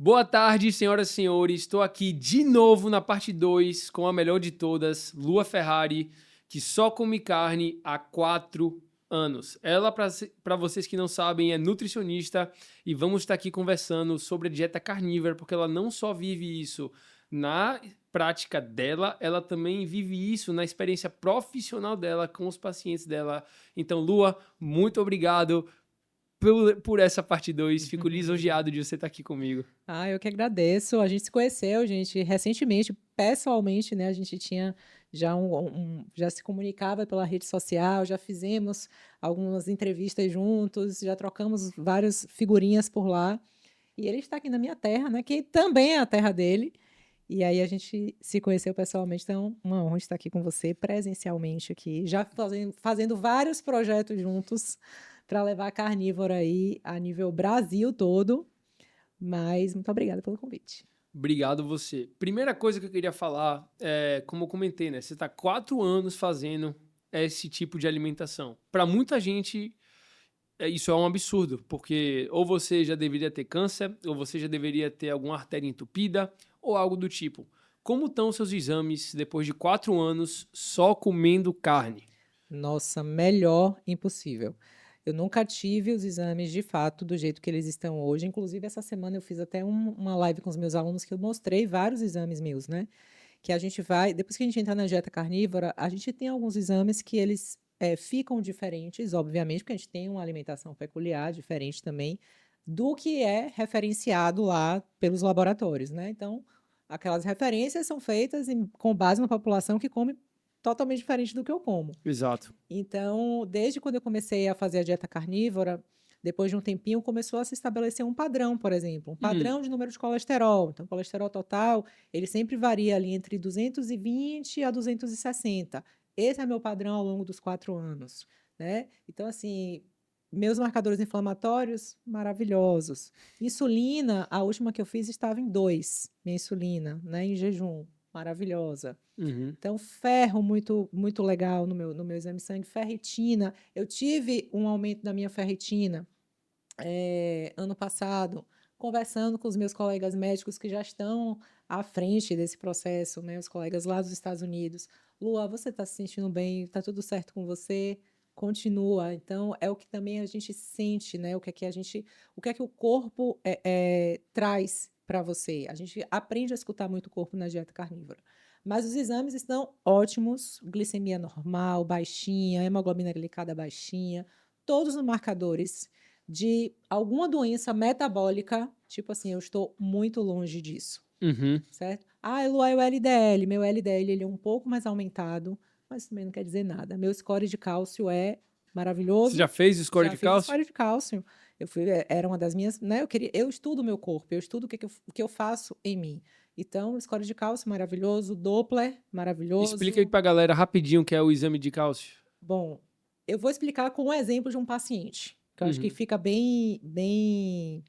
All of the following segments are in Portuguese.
Boa tarde, senhoras e senhores. Estou aqui de novo na parte 2 com a melhor de todas, Lua Ferrari, que só come carne há 4 anos. Ela, para vocês que não sabem, é nutricionista e vamos estar aqui conversando sobre a dieta carnívora, porque ela não só vive isso na prática dela, ela também vive isso na experiência profissional dela com os pacientes dela. Então, Lua, muito obrigado por essa parte 2. Fico lisonjeado de você estar aqui comigo. Eu que agradeço. A gente se conheceu, gente, recentemente, pessoalmente, né? A gente tinha já se comunicava pela rede social, já fizemos algumas entrevistas juntos, já trocamos várias figurinhas por lá. E ele está aqui na minha terra, né? Que também é a terra dele. E aí a gente se conheceu pessoalmente, então uma honra estar aqui com você presencialmente aqui, já fazendo vários projetos juntos para levar a carnívora aí a nível Brasil todo. Mas muito obrigada pelo convite. Obrigado você. Primeira coisa que eu queria falar é, como eu comentei, né? Você está 4 anos fazendo esse tipo de alimentação. Para muita gente, isso é um absurdo, porque ou você já deveria ter câncer, ou você já deveria ter alguma artéria entupida, ou algo do tipo. Como estão seus exames depois de 4 anos só comendo carne? Nossa, melhor impossível. Eu nunca tive os exames de fato do jeito que eles estão hoje. Inclusive, essa semana eu fiz até uma live com os meus alunos que eu mostrei vários exames meus, né? Que a gente vai, depois que a gente entra na dieta carnívora, a gente tem alguns exames que eles ficam diferentes, obviamente, porque a gente tem uma alimentação peculiar, diferente também, do que é referenciado lá pelos laboratórios, né? Então, aquelas referências são feitas com base na população que come totalmente diferente do que eu como. Exato. Então, desde quando eu comecei a fazer a dieta carnívora, depois de um tempinho, começou a se estabelecer um padrão, por exemplo, um Hum, padrão de número de colesterol. Então, o colesterol total, ele sempre varia ali entre 220 a 260. Esse é meu padrão ao longo dos 4 anos, né? Então, assim, meus marcadores inflamatórios, maravilhosos. Insulina, a última que eu fiz estava em 2, minha insulina, né, em jejum, maravilhosa. uhum. Então, ferro muito legal no meu exame de sangue, ferritina. Eu tive um aumento da minha ferritina ano passado, conversando com os meus colegas médicos que já estão à frente desse processo, né? Os colegas lá dos Estados Unidos. Lua, você está se sentindo bem? Está tudo certo com você? Continua. Então, é o que também a gente sente, né? O que é que o corpo traz para você. A gente aprende a escutar muito o corpo na dieta carnívora. Mas os exames estão ótimos, glicemia normal, baixinha, hemoglobina glicada baixinha, todos os marcadores de alguma doença metabólica, tipo assim, eu estou muito longe disso, Uhum. certo? Elu, é o LDL. Meu LDL ele é um pouco mais aumentado, mas também não quer dizer nada. Meu score de cálcio é Você já maravilhoso. fez o score Já de fiz o cálcio? score de cálcio. Era uma das minhas, né? Eu estudo o meu corpo, eu estudo o que eu faço em mim. Então, o score de cálcio maravilhoso, Doppler Explica aí maravilhoso. pra galera rapidinho o que é o exame de cálcio. Bom, eu vou explicar com um exemplo de um paciente, que eu acho que Uhum. fica bem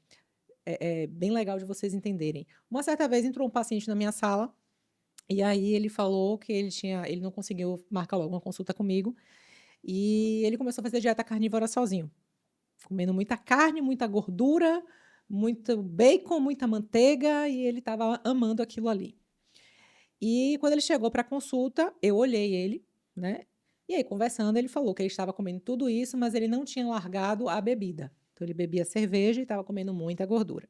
legal de vocês entenderem. Uma certa vez entrou um paciente na minha sala e aí ele falou que ele não conseguiu marcar logo uma consulta comigo e ele começou a fazer dieta carnívora sozinho, comendo muita carne, muita gordura, muito bacon, muita manteiga e ele estava amando aquilo ali. E quando ele chegou para a consulta, eu olhei ele, né? E aí, conversando, ele falou que ele estava comendo tudo isso, mas ele não tinha largado a bebida. Então, ele bebia cerveja e estava comendo muita gordura.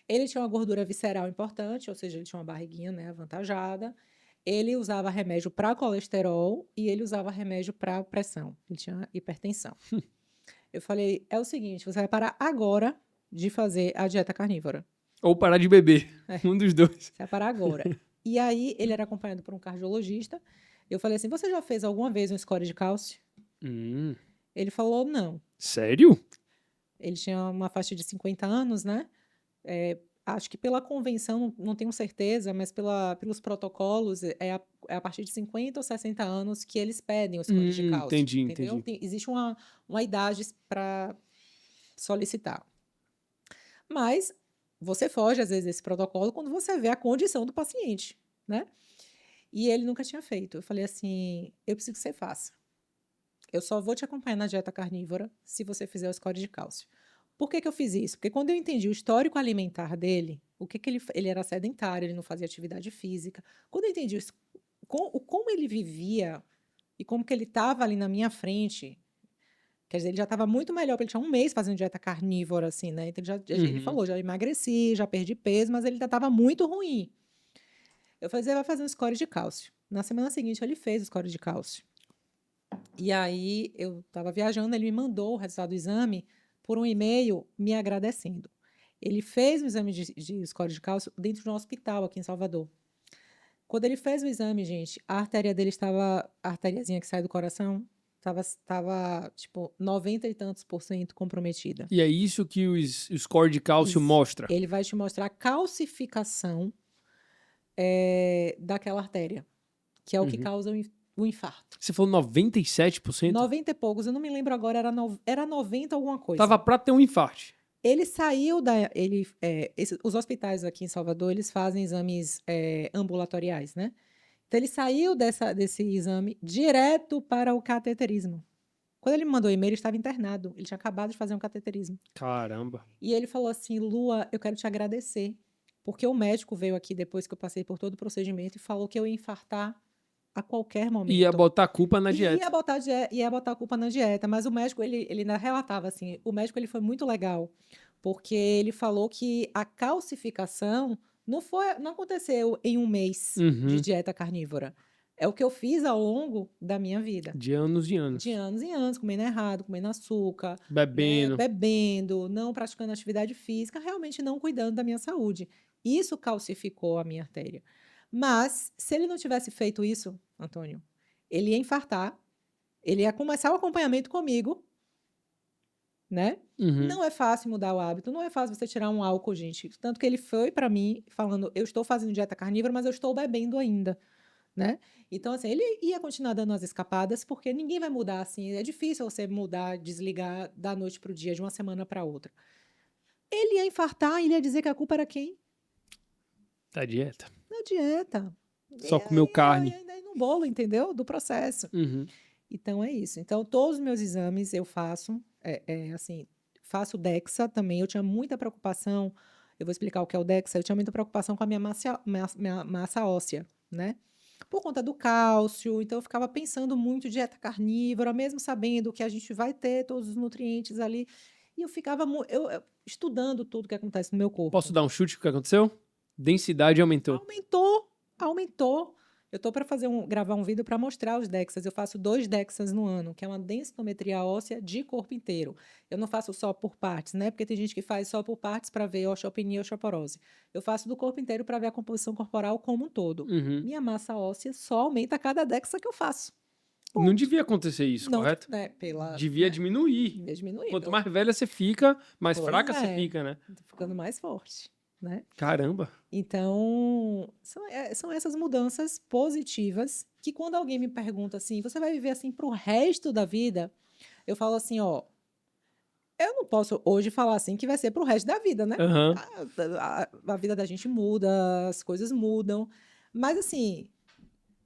Ele tinha uma gordura visceral importante, ou seja, ele tinha uma barriguinha, né, avantajada. Ele usava remédio para colesterol e ele usava remédio para pressão. Ele tinha hipertensão. Eu falei: é o seguinte, você vai parar agora de fazer a dieta carnívora. Ou parar de beber. É, Um dos dois. você vai parar agora. E aí, ele era acompanhado por um cardiologista. Eu falei assim: você já fez alguma vez um score de cálcio? Hum, Ele falou: não. sério? Ele tinha uma faixa de 50 anos, né? Acho que pela convenção, não tenho certeza, mas pelos protocolos, é a partir de 50 ou 60 anos que eles pedem os cores de cálcio, Entendi, entendeu? entendi. Existe uma idade para solicitar. Mas você foge, às vezes, desse protocolo quando você vê a condição do paciente, né? E ele nunca tinha feito. Eu falei assim: eu preciso que você faça. Eu só vou te acompanhar na dieta carnívora se você fizer o score de cálcio. Por que eu fiz isso? Porque quando eu entendi o histórico alimentar dele, ele era sedentário, ele não fazia atividade física. Quando eu entendi isso, como ele vivia e como que ele estava ali na minha frente, quer dizer, ele já estava muito melhor, porque ele tinha um mês fazendo dieta carnívora, assim, né? Então ele Uhum. falou, já emagreci, já perdi peso, mas ele ainda estava muito ruim. Eu falei, você vai fazer um score de cálcio. Na semana seguinte, ele fez o score de cálcio. E aí, eu estava viajando, ele me mandou o resultado do exame por um e-mail me agradecendo. Ele fez o exame de score de cálcio dentro de um hospital aqui em Salvador. Quando ele fez o exame, gente, a artéria dele estava, a artériazinha que sai do coração, estava tipo, 90 e tantos por cento comprometida. E é isso que o score de cálcio Isso. mostra. Ele vai te mostrar a calcificação daquela artéria, que é o que causa o infarto. Você falou 97%? 90 e poucos, eu não me lembro agora, era 90 alguma coisa. Tava pra ter um infarto. Ele saiu da. Os hospitais aqui em Salvador, eles fazem exames ambulatoriais, né? Então, ele saiu desse exame direto para o cateterismo. Quando ele me mandou o e-mail, ele estava internado. Ele tinha acabado de fazer um cateterismo. Caramba. E ele falou assim: Lua, eu quero te agradecer. Porque o médico veio aqui depois que eu passei por todo o procedimento e falou que eu ia infartar a qualquer momento. Ia botar a culpa na dieta. Ia botar a culpa na dieta, mas o médico, ele ainda relatava assim, o médico ele foi muito legal, porque ele falou que a calcificação não aconteceu em um mês de dieta carnívora. É o que eu fiz ao longo da minha vida. De anos e anos. De anos e anos, comendo errado, comendo açúcar, Bebendo. bebendo, não praticando atividade física, realmente não cuidando da minha saúde. Isso calcificou a minha artéria. Mas, se ele não tivesse feito isso, Antônio, ele ia infartar, ele ia começar o acompanhamento comigo, né? Não é fácil mudar o hábito, não é fácil você tirar um álcool, gente. Tanto que ele foi para mim falando, eu estou fazendo dieta carnívora, mas eu estou bebendo ainda, né? Então, assim, ele ia continuar dando as escapadas, porque ninguém vai mudar, assim, é difícil você mudar, desligar da noite para o dia, de uma semana para outra. Ele ia infartar, ele ia dizer que a culpa era quem? Da dieta. Da dieta. Só comeu carne. E aí no bolo, entendeu? Do processo. Então, é isso. Então, todos os meus exames eu faço, assim, faço DEXA também. Eu tinha muita preocupação, eu vou explicar o que é o DEXA, eu tinha muita preocupação com a minha massa óssea, né? Por conta do cálcio, então eu ficava pensando muito dieta carnívora, mesmo sabendo que a gente vai ter todos os nutrientes ali. E eu ficava eu estudando tudo que acontece no meu corpo. Posso dar um chute do que aconteceu? Densidade aumentou. Aumentou. Eu tô para gravar um vídeo para mostrar os DEXAs. Eu faço 2 DEXAs no ano, que é uma densitometria óssea de corpo inteiro. Eu não faço só por partes, né? Porque tem gente que faz só por partes para ver osteopenia e osteoporose. Eu faço do corpo inteiro para ver a composição corporal como um todo. Minha massa óssea só aumenta a cada DEXA que eu faço. Não devia acontecer isso, Não, correto? né, Devia diminuir. Devia diminuir. Quanto mais velha você fica, mais Pois fraca você é. fica, né? Tô ficando mais forte, né? Caramba. Então, são essas mudanças positivas que quando alguém me pergunta assim, você vai viver assim pro resto da vida? Eu falo assim, ó, eu não posso hoje falar assim que vai ser pro resto da vida, né? A vida da gente muda, as coisas mudam, mas assim,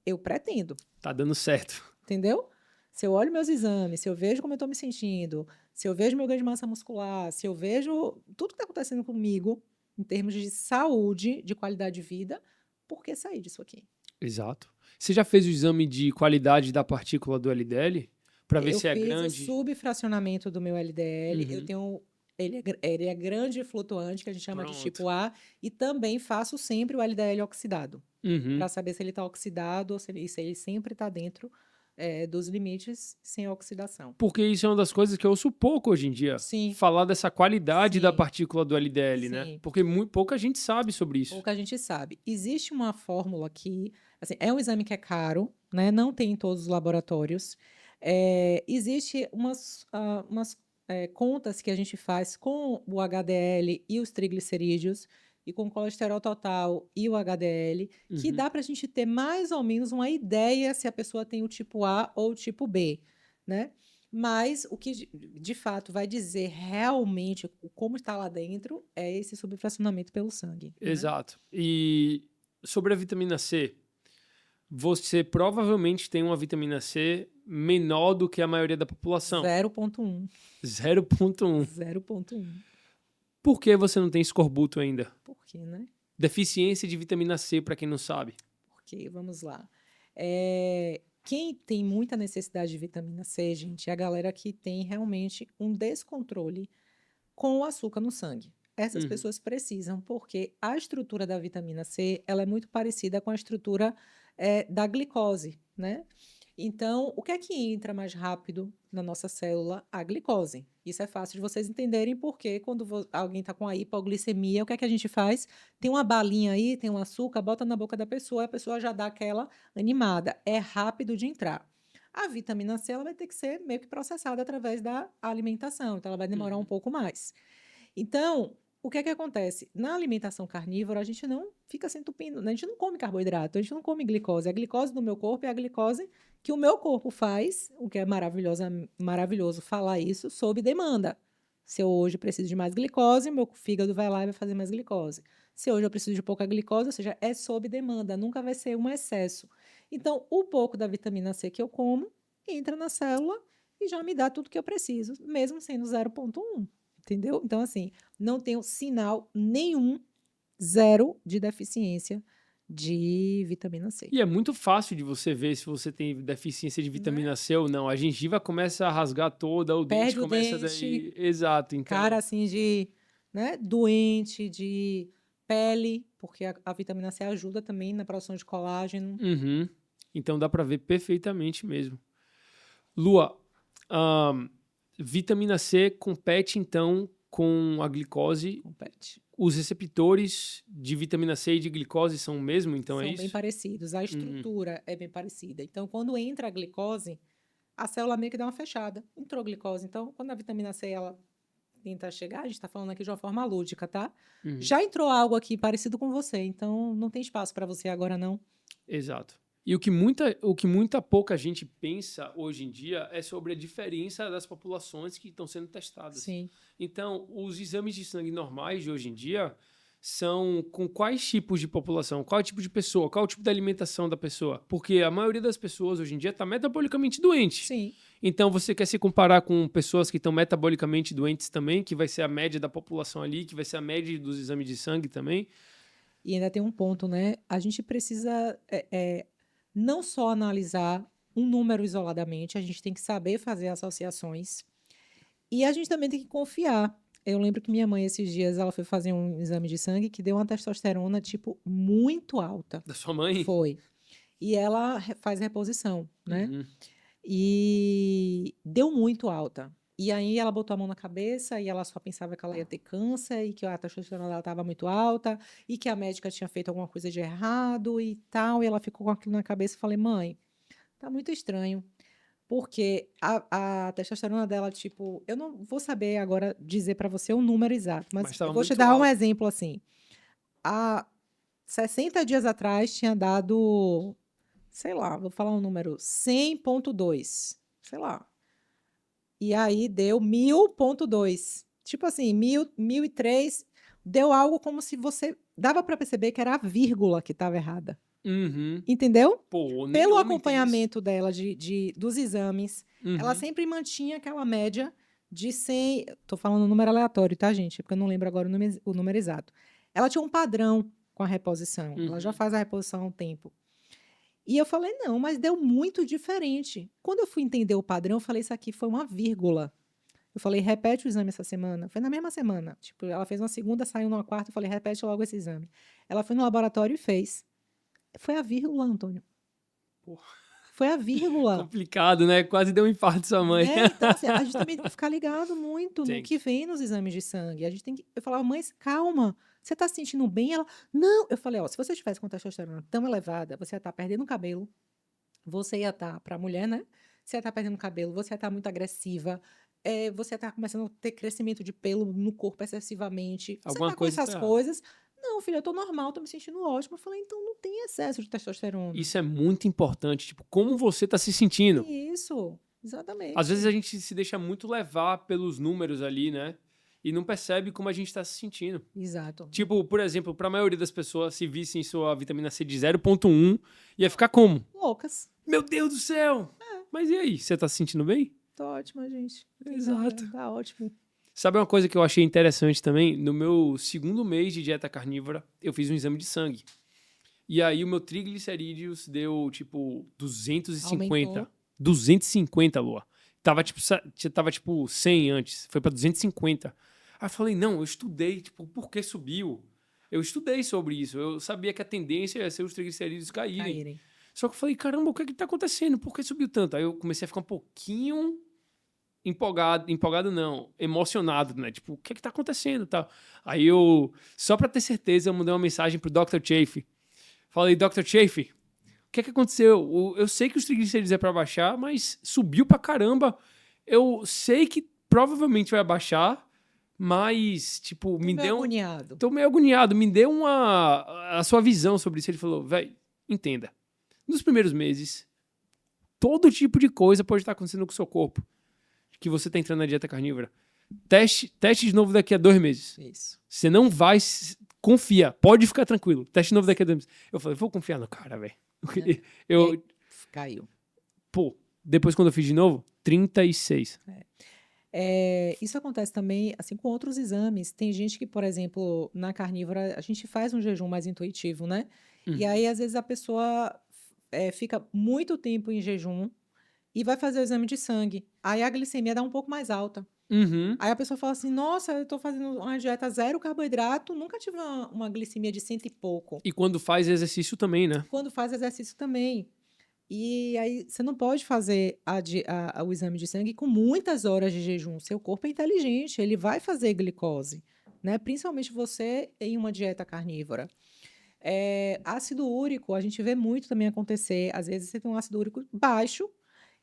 eu pretendo, Tá dando certo. entendeu? Se eu olho meus exames, se eu vejo como eu tô me sentindo, se eu vejo meu ganho de massa muscular, se eu vejo tudo que tá acontecendo comigo, em termos de saúde, de qualidade de vida, por que sair disso aqui? Exato. Você já fez o exame de qualidade da partícula do LDL? Pra ver Eu se é fiz o grande? subfracionamento do meu LDL, eu tenho, ele é grande e flutuante, que a gente chama de Pronto. tipo A, e também faço sempre o LDL oxidado, para saber se ele está oxidado ou se ele sempre está dentro dos limites sem oxidação. Porque isso é uma das coisas que eu ouço pouco hoje em dia. Sim. Falar dessa qualidade da Sim. partícula do LDL, né? Sim. Porque pouca gente sabe sobre isso. Pouca gente sabe. Existe uma fórmula que, assim, é um exame que é caro, né? Não tem em todos os laboratórios. Existe umas contas que a gente faz com o HDL e os triglicerídeos e com o colesterol total e o HDL, que dá para a gente ter mais ou menos uma ideia se a pessoa tem o tipo A ou o tipo B, né? Mas o que de fato vai dizer realmente como está lá dentro é esse subfracionamento pelo sangue. Né? Exato. E sobre a vitamina C, você provavelmente tem uma vitamina C menor do que a maioria da população. 0,1. 0,1. 0,1. Por que você não tem escorbuto ainda? Por quê, né? Deficiência de vitamina C, para quem não sabe. Porque, vamos lá. Quem tem muita necessidade de vitamina C, gente, é a galera que tem realmente um descontrole com o açúcar no sangue. Essas Uhum. pessoas precisam, porque a estrutura da vitamina C, ela é muito parecida com a estrutura da glicose, né? Então, o que é que entra mais rápido na nossa célula? A glicose. Isso é fácil de vocês entenderem, porque quando alguém está com a hipoglicemia, o que é que a gente faz? Tem uma balinha aí, tem um açúcar, bota na boca da pessoa, a pessoa já dá aquela animada. É rápido de entrar. A vitamina C, ela vai ter que ser meio que processada através da alimentação, então ela vai demorar um pouco mais. Então, o que é que acontece? Na alimentação carnívora, a gente não fica se entupindo, né? A gente não come carboidrato, a gente não come glicose. A glicose do meu corpo é a glicose que o meu corpo faz, o que é maravilhoso falar isso, sob demanda. Se eu hoje preciso de mais glicose, meu fígado vai lá e vai fazer mais glicose. Se hoje eu preciso de pouca glicose, ou seja, é sob demanda, nunca vai ser um excesso. Então, o pouco da vitamina C que eu como entra na célula e já me dá tudo que eu preciso, mesmo sendo 0,1. Entendeu? Então, assim, não tenho sinal nenhum, zero, de deficiência de vitamina C. E é muito fácil de você ver se você tem deficiência de vitamina Né? C ou não. A gengiva começa a rasgar toda, o dente Perde o começa dente, daí. Exato, então. cara assim de, né, doente, de pele, porque a vitamina C ajuda também na produção de colágeno. Uhum. Então dá para ver perfeitamente mesmo. Lua, vitamina C compete então com a glicose. Compete. Os receptores de vitamina C e de glicose são o mesmo, então é São bem isso? parecidos, a estrutura é bem parecida. Então, quando entra a glicose, a célula meio que dá uma fechada. Entrou glicose. Então, quando a vitamina C ela tenta chegar, a gente está falando aqui de uma forma lúdica, tá? Uhum. Já entrou algo aqui parecido com você, então não tem espaço para você agora, não. Exato. E o que muita pouca gente pensa hoje em dia é sobre a diferença das populações que estão sendo testadas. Sim. Então, os exames de sangue normais de hoje em dia são com quais tipos de população? Qual tipo de pessoa? Qual o tipo de alimentação da pessoa? Porque a maioria das pessoas hoje em dia está metabolicamente doente. Sim. Então, você quer se comparar com pessoas que estão metabolicamente doentes também, que vai ser a média da população ali, que vai ser a média dos exames de sangue também. E ainda tem um ponto, né? A gente precisa não só analisar um número isoladamente, a gente tem que saber fazer associações. E a gente também tem que confiar. Eu lembro que minha mãe, esses dias, ela foi fazer um exame de sangue que deu uma testosterona, tipo, muito alta. Da sua mãe? Foi. E ela faz reposição, né? Uhum. E deu muito alta. E aí ela botou a mão na cabeça e ela só pensava que ela ia ter câncer e que a testosterona dela estava muito alta e que a médica tinha feito alguma coisa de errado e tal. E ela ficou com aquilo na cabeça e falei, mãe, tá muito estranho. Porque a testosterona dela, tipo, eu não vou saber agora dizer para você o número exato, Mas mas estava eu vou te muito dar um alto. exemplo assim. Há 60 dias atrás tinha dado, sei lá, vou falar um número, 100,2, sei lá. E aí deu 1000,2. Tipo assim, 1000, 1003, deu algo como se você dava para perceber que era a vírgula que estava errada. Uhum. Entendeu? Pô, nem Pelo homem tem isso. acompanhamento dela dos exames, ela Uhum. sempre mantinha aquela média de 100. Tô falando um número aleatório, tá, gente? Porque eu não lembro agora o número exato. Ela tinha um padrão com a reposição. Ela já Uhum. faz a reposição há um tempo. E eu falei, não, mas deu muito diferente. Quando eu fui entender o padrão, eu falei, isso aqui foi uma vírgula. Eu falei, repete o exame essa semana. Foi na mesma semana. Tipo, ela fez uma segunda, saiu numa quarta, eu falei, repete logo esse exame. Ela foi no laboratório e fez. Foi a vírgula, Antônio. Porra. Foi a vírgula. Complicado, né? Quase deu um infarto sua mãe. Né? Então, assim, a gente também tem que ficar ligado muito no Tem. que vem nos exames de sangue. A gente tem que. Eu falava, mãe, calma. Você tá se sentindo bem? Ela, não. Eu falei, ó, se você estivesse com a testosterona tão elevada, você ia estar perdendo cabelo. Você ia estar, para a mulher, né? Você ia estar perdendo cabelo, você ia estar muito agressiva. Você ia estar começando a ter crescimento de pelo no corpo excessivamente. Você Alguma tá com coisa essas tá errada. coisas. Não, filha, eu tô normal, tô me sentindo ótima. Eu falei, então não tem excesso de testosterona. Isso é muito importante. Tipo, como você tá se sentindo? Isso, Às exatamente. vezes a gente se deixa muito levar pelos números ali, né? E não percebe como a gente tá se sentindo. Exato. Tipo, por exemplo, para a maioria das pessoas, se vissem sua vitamina C de 0,1, ia ficar como? Loucas. Meu Deus do céu! Mas e aí? Você tá se sentindo bem? Tô ótima, gente. Exato. Tá ótimo. Sabe uma coisa que eu achei interessante também? No meu segundo mês de dieta carnívora, eu fiz um exame de sangue. E aí o meu triglicerídeos deu, tipo, 250. Aumentou. 250, Lua. Tava, tipo, 100 antes. Foi pra 250. Aí eu falei, não, eu estudei, tipo, por que subiu? Eu estudei sobre isso. Eu sabia que a tendência ia ser os triglicerídeos caírem. Só que eu falei, caramba, o que é que tá acontecendo? Por que subiu tanto? Aí eu comecei a ficar um pouquinho empolgado não, emocionado, né? Tipo, o que é que tá acontecendo, tal. Aí eu, só pra ter certeza, eu mandei uma mensagem pro Dr. Chafe. Falei, Dr. Chafe, o que é que aconteceu? Eu sei que os triglicerídeos é pra baixar, mas subiu pra caramba. Eu sei que provavelmente vai baixar, mas, tipo, me deu... Agoniado. Tô meio agoniado. Me deu a sua visão sobre isso. Ele falou, velho, entenda. Nos primeiros meses, todo tipo de coisa pode estar acontecendo com o seu corpo. Que você tá entrando na dieta carnívora. Teste de novo daqui a 2 meses. Isso. Você não vai... Confia. Pode ficar tranquilo. Teste de novo daqui a 2 meses. Eu falei, vou confiar no cara, velho. Eu... Caiu. Pô, depois quando eu fiz de novo, 36. Isso acontece também, assim, com outros exames. Tem gente que, por exemplo, na carnívora, a gente faz um jejum mais intuitivo, né? E aí, às vezes, a pessoa fica muito tempo em jejum e vai fazer o exame de sangue. Aí a glicemia dá um pouco mais alta. Aí a pessoa fala assim, nossa, eu tô fazendo uma dieta zero carboidrato, nunca tive uma glicemia de 100 e pouco. E quando faz exercício também, né? Quando faz exercício também. E aí você não pode fazer o exame de sangue com muitas horas de jejum. Seu corpo é inteligente, ele vai fazer glicose, né? Principalmente você em uma dieta carnívora. Ácido úrico, a gente vê muito também acontecer. Às vezes você tem um ácido úrico baixo,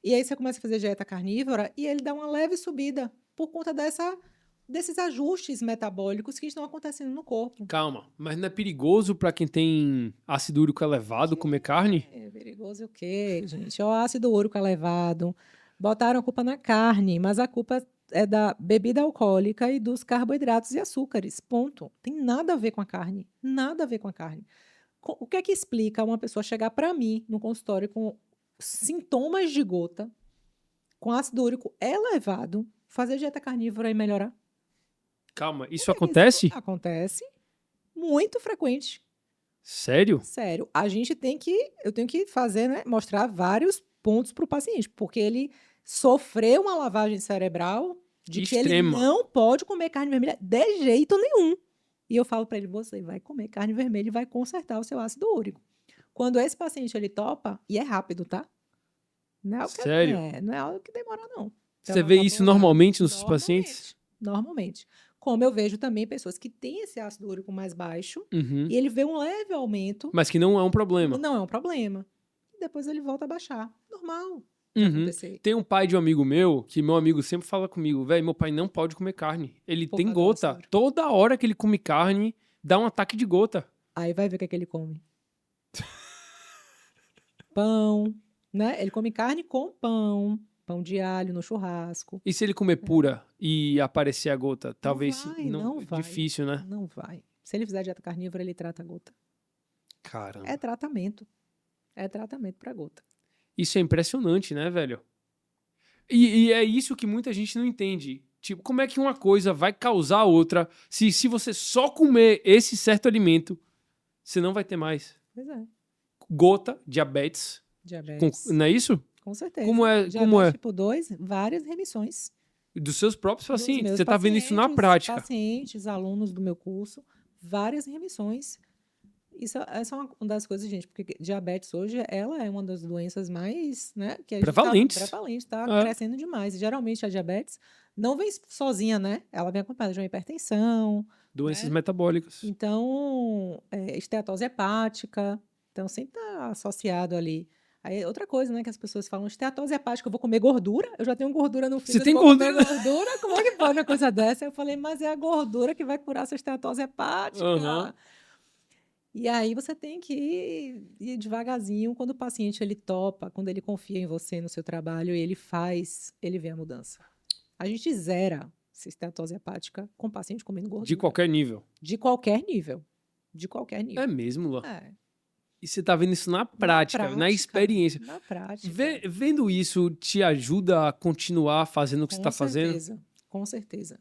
e aí você começa a fazer dieta carnívora e ele dá uma leve subida por conta desses ajustes metabólicos que estão acontecendo no corpo. Calma, mas não é perigoso pra quem tem ácido úrico elevado comer carne? É perigoso o quê, gente? O ácido úrico elevado. Botaram a culpa na carne, mas a culpa é da bebida alcoólica e dos carboidratos e açúcares. Ponto. Tem nada a ver com a carne. Nada a ver com a carne. O que é que explica uma pessoa chegar para mim no consultório com sintomas de gota, com ácido úrico elevado, fazer dieta carnívora e melhorar? Calma, isso O que é que acontece? acontece muito frequente. Sério? Sério, eu tenho que fazer, né, mostrar vários pontos para o paciente, porque ele sofreu uma lavagem cerebral de que ele Extrema. não pode comer carne vermelha de jeito nenhum. E eu falo para ele, você vai comer carne vermelha e vai consertar o seu ácido úrico. Quando esse paciente ele topa, e é rápido, tá? Não é algo Sério? não é algo que demora, não. Você vê isso normalmente nos seus pacientes? Normalmente. Como eu vejo também pessoas que têm esse ácido úrico mais baixo, Uhum. e ele vê um leve aumento, Mas que não é um problema. não é um problema. E depois ele volta a baixar. Normal de Uhum. acontecer. Tem um pai de um amigo meu, que meu amigo sempre fala comigo, velho, meu pai não pode comer carne. Ele Por tem causa do gota. açúcar. Toda hora que ele come carne, dá um ataque de gota. Aí vai ver o que é que ele come. Pão, né? Ele come carne com pão. Pão de alho no churrasco. E se ele comer pura e aparecer a gota? Talvez Não vai. difícil, né? Não vai. Se ele fizer dieta carnívora, ele trata a gota. Caramba. É tratamento. É tratamento para gota. Isso é impressionante, né, velho? E é isso que muita gente não entende. Tipo, como é que uma coisa vai causar outra se você só comer esse certo alimento, você não vai ter mais? Pois é. Gota, diabetes. Diabetes. Não é isso? Com certeza. Como é? Diabetes tipo 2, várias remissões. Dos seus próprios Dos pacientes. meus Você tá vendo isso na prática. Pacientes, alunos do meu curso, várias remissões. Essa é uma das coisas, gente, porque diabetes hoje, ela é uma das doenças mais, né, que a gente Prevalentes. tá É. crescendo demais. E geralmente a diabetes não vem sozinha, né? Ela vem acompanhada de uma hipertensão, Doenças né? metabólicas. Então, esteatose hepática, então sempre tá associado ali. Aí, outra coisa, né, que as pessoas falam, esteatose hepática, eu vou comer gordura? Eu já tenho gordura no fígado, Você tem vou gordura? comer gordura? Como é que pode uma coisa dessa? Eu falei, mas é a gordura que vai curar essa esteatose hepática. Aham. E aí você tem que ir devagarzinho, quando o paciente ele topa, quando ele confia em você, no seu trabalho, e ele vê a mudança. A gente zera essa esteatose hepática com o paciente comendo gordura. De qualquer nível. De qualquer nível. De qualquer nível. É mesmo, Lô. É. E você tá vendo isso na prática, na experiência. Na prática. Vendo isso te ajuda a continuar fazendo o que você tá fazendo? Com certeza.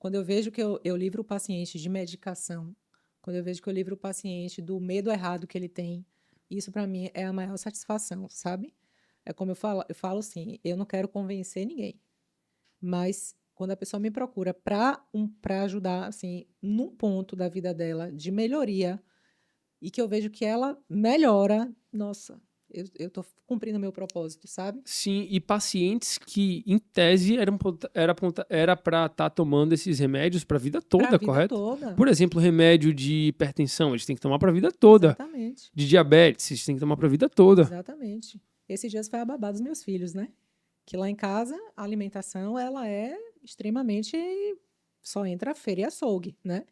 Quando eu vejo que eu livro o paciente de medicação, quando eu vejo que eu livro o paciente do medo errado que ele tem, isso para mim é a maior satisfação, sabe? É como eu falo assim, eu não quero convencer ninguém, mas quando a pessoa me procura para ajudar, assim, num ponto da vida dela de melhoria e que eu vejo que ela melhora, nossa, eu tô cumprindo meu propósito, sabe? Sim, e pacientes que, em tese, era para estar tomando esses remédios para a vida Para a toda, vida correto? toda. Por exemplo, remédio de hipertensão, eles têm que tomar para a vida toda. Exatamente. De diabetes, eles têm que tomar para a vida toda. Exatamente. Esses dias foi a babá dos meus filhos, né? Que lá em casa a alimentação ela é extremamente só entra feira e açougue, né?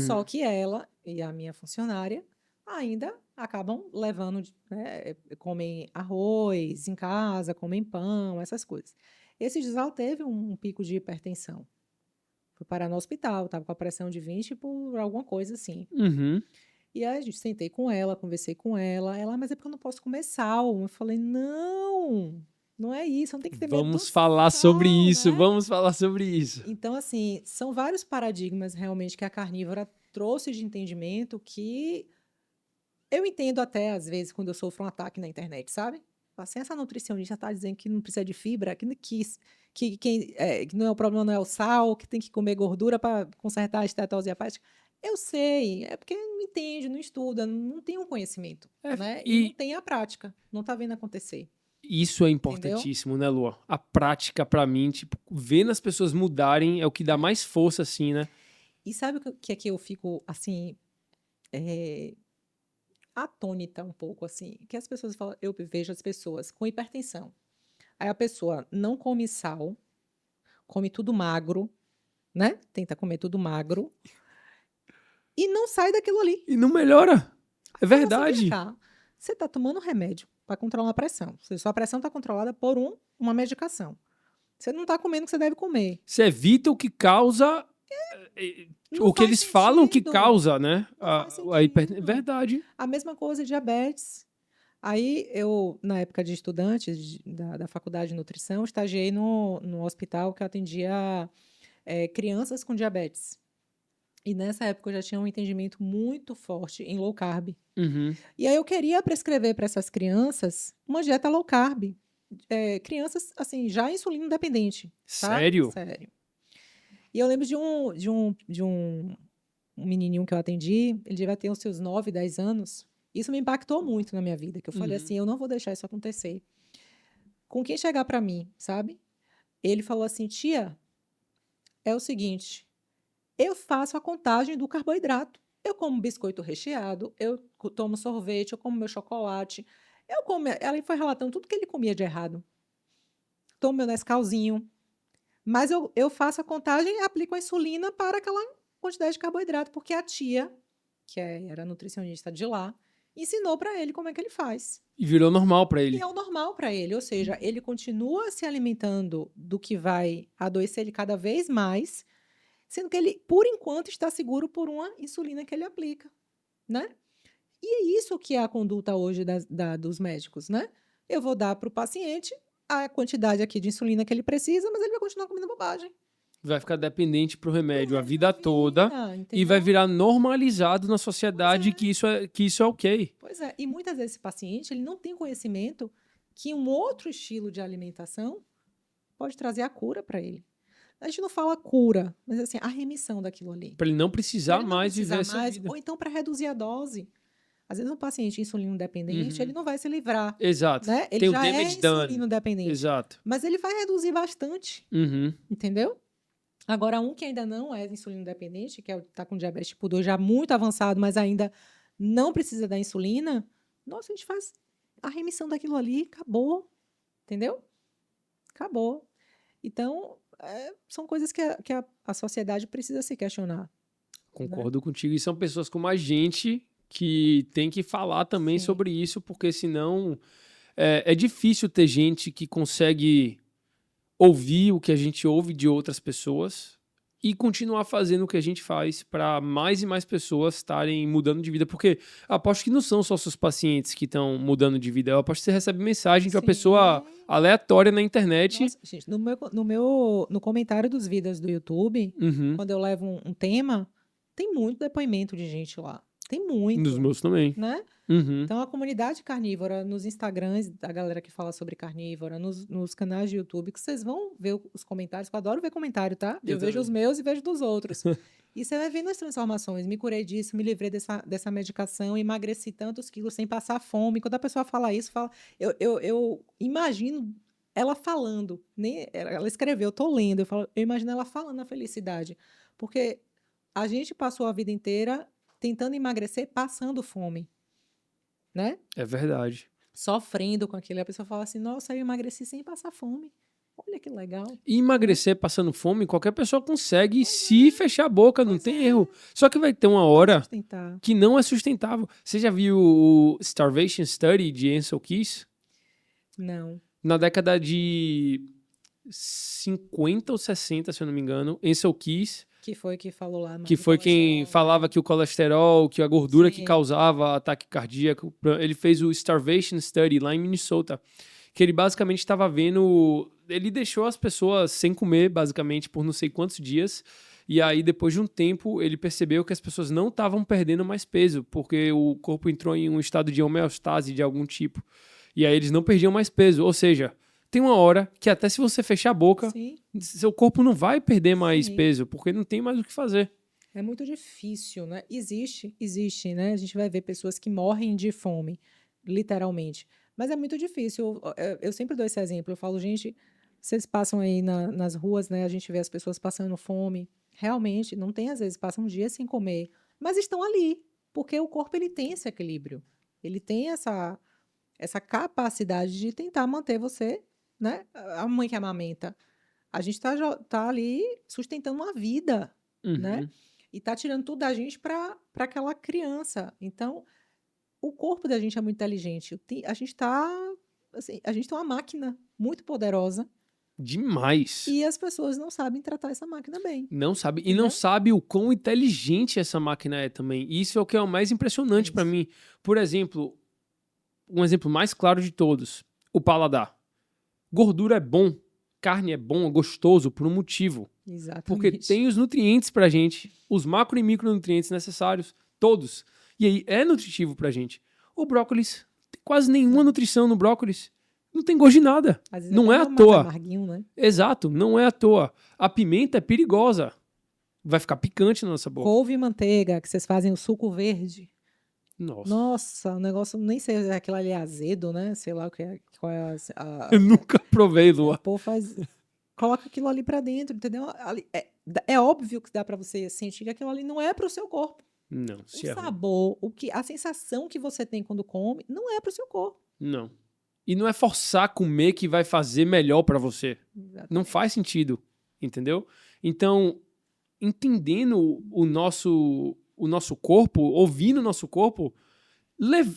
Só Uhum. que ela e a minha funcionária ainda acabam levando, né, comem arroz em casa, comem pão, essas coisas. Esse dias ela teve um pico de hipertensão. Foi parar no hospital, estava com a pressão de 20 por alguma coisa assim. Uhum. E aí a gente sentei com ela, conversei com ela. Ela, mas é porque eu não posso comer sal. Eu falei, não, não é isso, não tem que ter medo do Vamos falar sobre sal, isso, né? vamos falar sobre isso. Então, assim, são vários paradigmas realmente que a carnívora trouxe de entendimento que eu entendo até, às vezes, quando eu sofro um ataque na internet, sabe? Assim, essa nutricionista está dizendo que não precisa de fibra, que não é o problema, não é o sal, que tem que comer gordura para consertar a estetose hepática. Eu sei, é porque não entende, não estuda, não tem um conhecimento, É, né? E não e tem a prática, não está vendo acontecer, isso é entendeu? importantíssimo, né, Lua? A prática, pra mim, tipo, vendo as pessoas mudarem é o que dá mais força, assim, né? E sabe o que é que eu fico, assim, é, atônita um pouco, assim? Que as pessoas falam, eu vejo as pessoas com hipertensão. Aí a pessoa não come sal, come tudo magro, né? Tenta comer tudo magro e não sai daquilo ali. E não melhora. É Eu falo assim, vem verdade. cá, você está tomando remédio para controlar a pressão. Sua pressão está controlada por uma medicação. Você não está comendo o que você deve comer. Você evita o que causa. Não O que faz eles falam que sentido. causa, né? Não faz É sentido. verdade. A mesma coisa, diabetes. Aí eu, na época de estudante da faculdade de nutrição, estagiei no hospital que atendia crianças com diabetes. E nessa época eu já tinha um entendimento muito forte em low carb. Uhum. E aí eu queria prescrever para essas crianças uma dieta low carb. Crianças, assim, já insulino dependente, tá? Sério? Sério. E eu lembro de um menininho que eu atendi, ele devia ter os seus 9, 10 anos. Isso me impactou muito na minha vida, que eu falei Uhum. assim, eu não vou deixar isso acontecer. Com quem chegar para mim, sabe? Ele falou assim, tia, é o seguinte, eu faço a contagem do carboidrato. Eu como biscoito recheado, eu tomo sorvete, eu como meu chocolate. Eu como. Ela foi relatando tudo que ele comia de errado. Tomo meu Nescauzinho. Mas eu faço a contagem e aplico a insulina para aquela quantidade de carboidrato, porque a tia, era nutricionista de lá, ensinou para ele como é que ele faz. E virou normal pra E ele. é o normal para ele, ou seja, ele continua se alimentando do que vai adoecer ele cada vez mais, sendo que ele, por enquanto, está seguro por uma insulina que ele aplica, né? E é isso que é a conduta hoje dos médicos, né? Eu vou dar para o paciente a quantidade aqui de insulina que ele precisa, mas ele vai continuar comendo bobagem. Vai ficar dependente pro remédio Pro a resto da vida toda vida, e vai entendeu? virar normalizado na Pois sociedade é, que isso é ok. pois é. E muitas vezes esse paciente ele não tem conhecimento que um outro estilo de alimentação pode trazer a cura para ele. A gente não fala cura, mas assim, a remissão daquilo ali. Pra ele não Para precisar ele não mais viver precisar essa mais, vida. ou então para reduzir a dose. Às vezes um paciente insulino dependente, ele Uhum. não vai se livrar, Exato. né? Ele Tem o já é damage done. insulino dependente, Exato. mas ele vai reduzir bastante, Uhum. entendeu? Agora, um que ainda não é insulino dependente, que está com diabetes tipo 2 já muito avançado, mas ainda não precisa da insulina, nossa, a gente faz a remissão daquilo ali, acabou, entendeu? Acabou. Então, são coisas que a sociedade precisa se questionar, né? Concordo contigo. E são pessoas como a gente que tem que falar também Sim, sobre isso, porque senão é difícil ter gente que consegue ouvir o que a gente ouve de outras pessoas e continuar fazendo o que a gente faz para mais e mais pessoas estarem mudando de vida. Porque eu aposto que não são só seus pacientes que estão mudando de vida. Eu aposto que você recebe mensagem de uma pessoa Sim. aleatória na internet. Nossa, gente, no comentário dos vídeos do YouTube, Uhum. quando eu levo um tema, tem muito depoimento de gente lá. Tem Nos muito, meus também. né? Uhum. Então, a comunidade carnívora, nos Instagrams da galera que fala sobre carnívora, nos canais de YouTube, que vocês vão ver os comentários, que eu adoro ver comentário, tá? Eu Eu vejo os também. meus e vejo dos outros. E você vai vendo as transformações. Me curei disso, me livrei dessa medicação, emagreci tantos quilos sem passar fome. Quando a pessoa fala isso, eu imagino ela falando, né? Ela escreveu, eu tô lendo, eu imagino ela falando a felicidade. Porque a gente passou a vida inteira tentando emagrecer, passando fome, né? É verdade. Sofrendo com aquilo. E a pessoa fala assim, nossa, eu emagreci sem passar fome. Olha que legal, E né? emagrecer passando fome, qualquer pessoa consegue se fechar a boca, não Pois tem é, erro. Só que vai ter uma para hora sustentar. que não é sustentável. Você já viu o Starvation Study de Ansel Keys? Não. Na década de 50 ou 60, se eu não me engano, Ansel Keys, Que foi que falou lá que do foi quem colesterol, falava né? que o colesterol, que a gordura que Sim. causava ataque cardíaco, ele fez o Starvation Study lá em Minnesota, que ele basicamente estava vendo, ele deixou as pessoas sem comer, basicamente, por não sei quantos dias, e aí depois de um tempo ele percebeu que as pessoas não estavam perdendo mais peso, porque o corpo entrou em um estado de homeostase de algum tipo, e aí eles não perdiam mais peso, ou seja, tem uma hora que até se você fechar a boca, Sim, seu corpo não vai perder mais sim. peso, porque não tem mais o que fazer. É muito difícil, né? Existe, né? A gente vai ver pessoas que morrem de fome, literalmente. Mas é muito difícil. Eu sempre dou esse exemplo. Eu falo, gente, vocês passam aí nas ruas, né? A gente vê as pessoas passando fome. Realmente, não tem, às vezes, passam dias sem comer, mas estão ali, porque o corpo ele tem esse equilíbrio. Ele tem essa capacidade de tentar manter você, né? A mãe que amamenta. A gente tá ali sustentando uma vida, né? Uhum. E tá tirando tudo da gente para aquela criança. Então, o corpo da gente é muito inteligente. A gente tá, assim, a gente tem uma máquina muito poderosa Demais. e as pessoas não sabem tratar essa máquina bem, Não sabe. E não né? sabe o quão inteligente essa máquina é também. Isso é o que é o mais impressionante pra Isso. mim. Por exemplo, um exemplo mais claro de todos: o paladar. Gordura é bom, carne é bom, é gostoso por um motivo. Porque Exatamente. tem os nutrientes pra gente, os macro e micronutrientes necessários, todos. E aí é nutritivo pra gente. O brócolis, tem quase nenhuma Não. nutrição no brócolis. Não tem gosto de nada. Às vezes Não até é à mais toa. amarguinho, né? Exato, não é à toa. A pimenta é perigosa. Vai ficar picante na nossa boca. Couve e manteiga, que vocês fazem o suco verde. Nossa. Nossa, o negócio, nem sei se aquilo ali é azedo, né? Sei lá o que é, qual é Eu nunca provei, Lua. o povo faz, coloca aquilo ali pra dentro, entendeu? É óbvio que dá pra você sentir que aquilo ali não é pro seu corpo. Não, O se é ruim. sabor, a sensação que você tem quando come, não é pro seu corpo. Não. E não é forçar a comer que vai fazer melhor pra você. Não Exatamente. faz sentido, entendeu? Então, entendendo o nosso corpo, ouvindo o nosso corpo,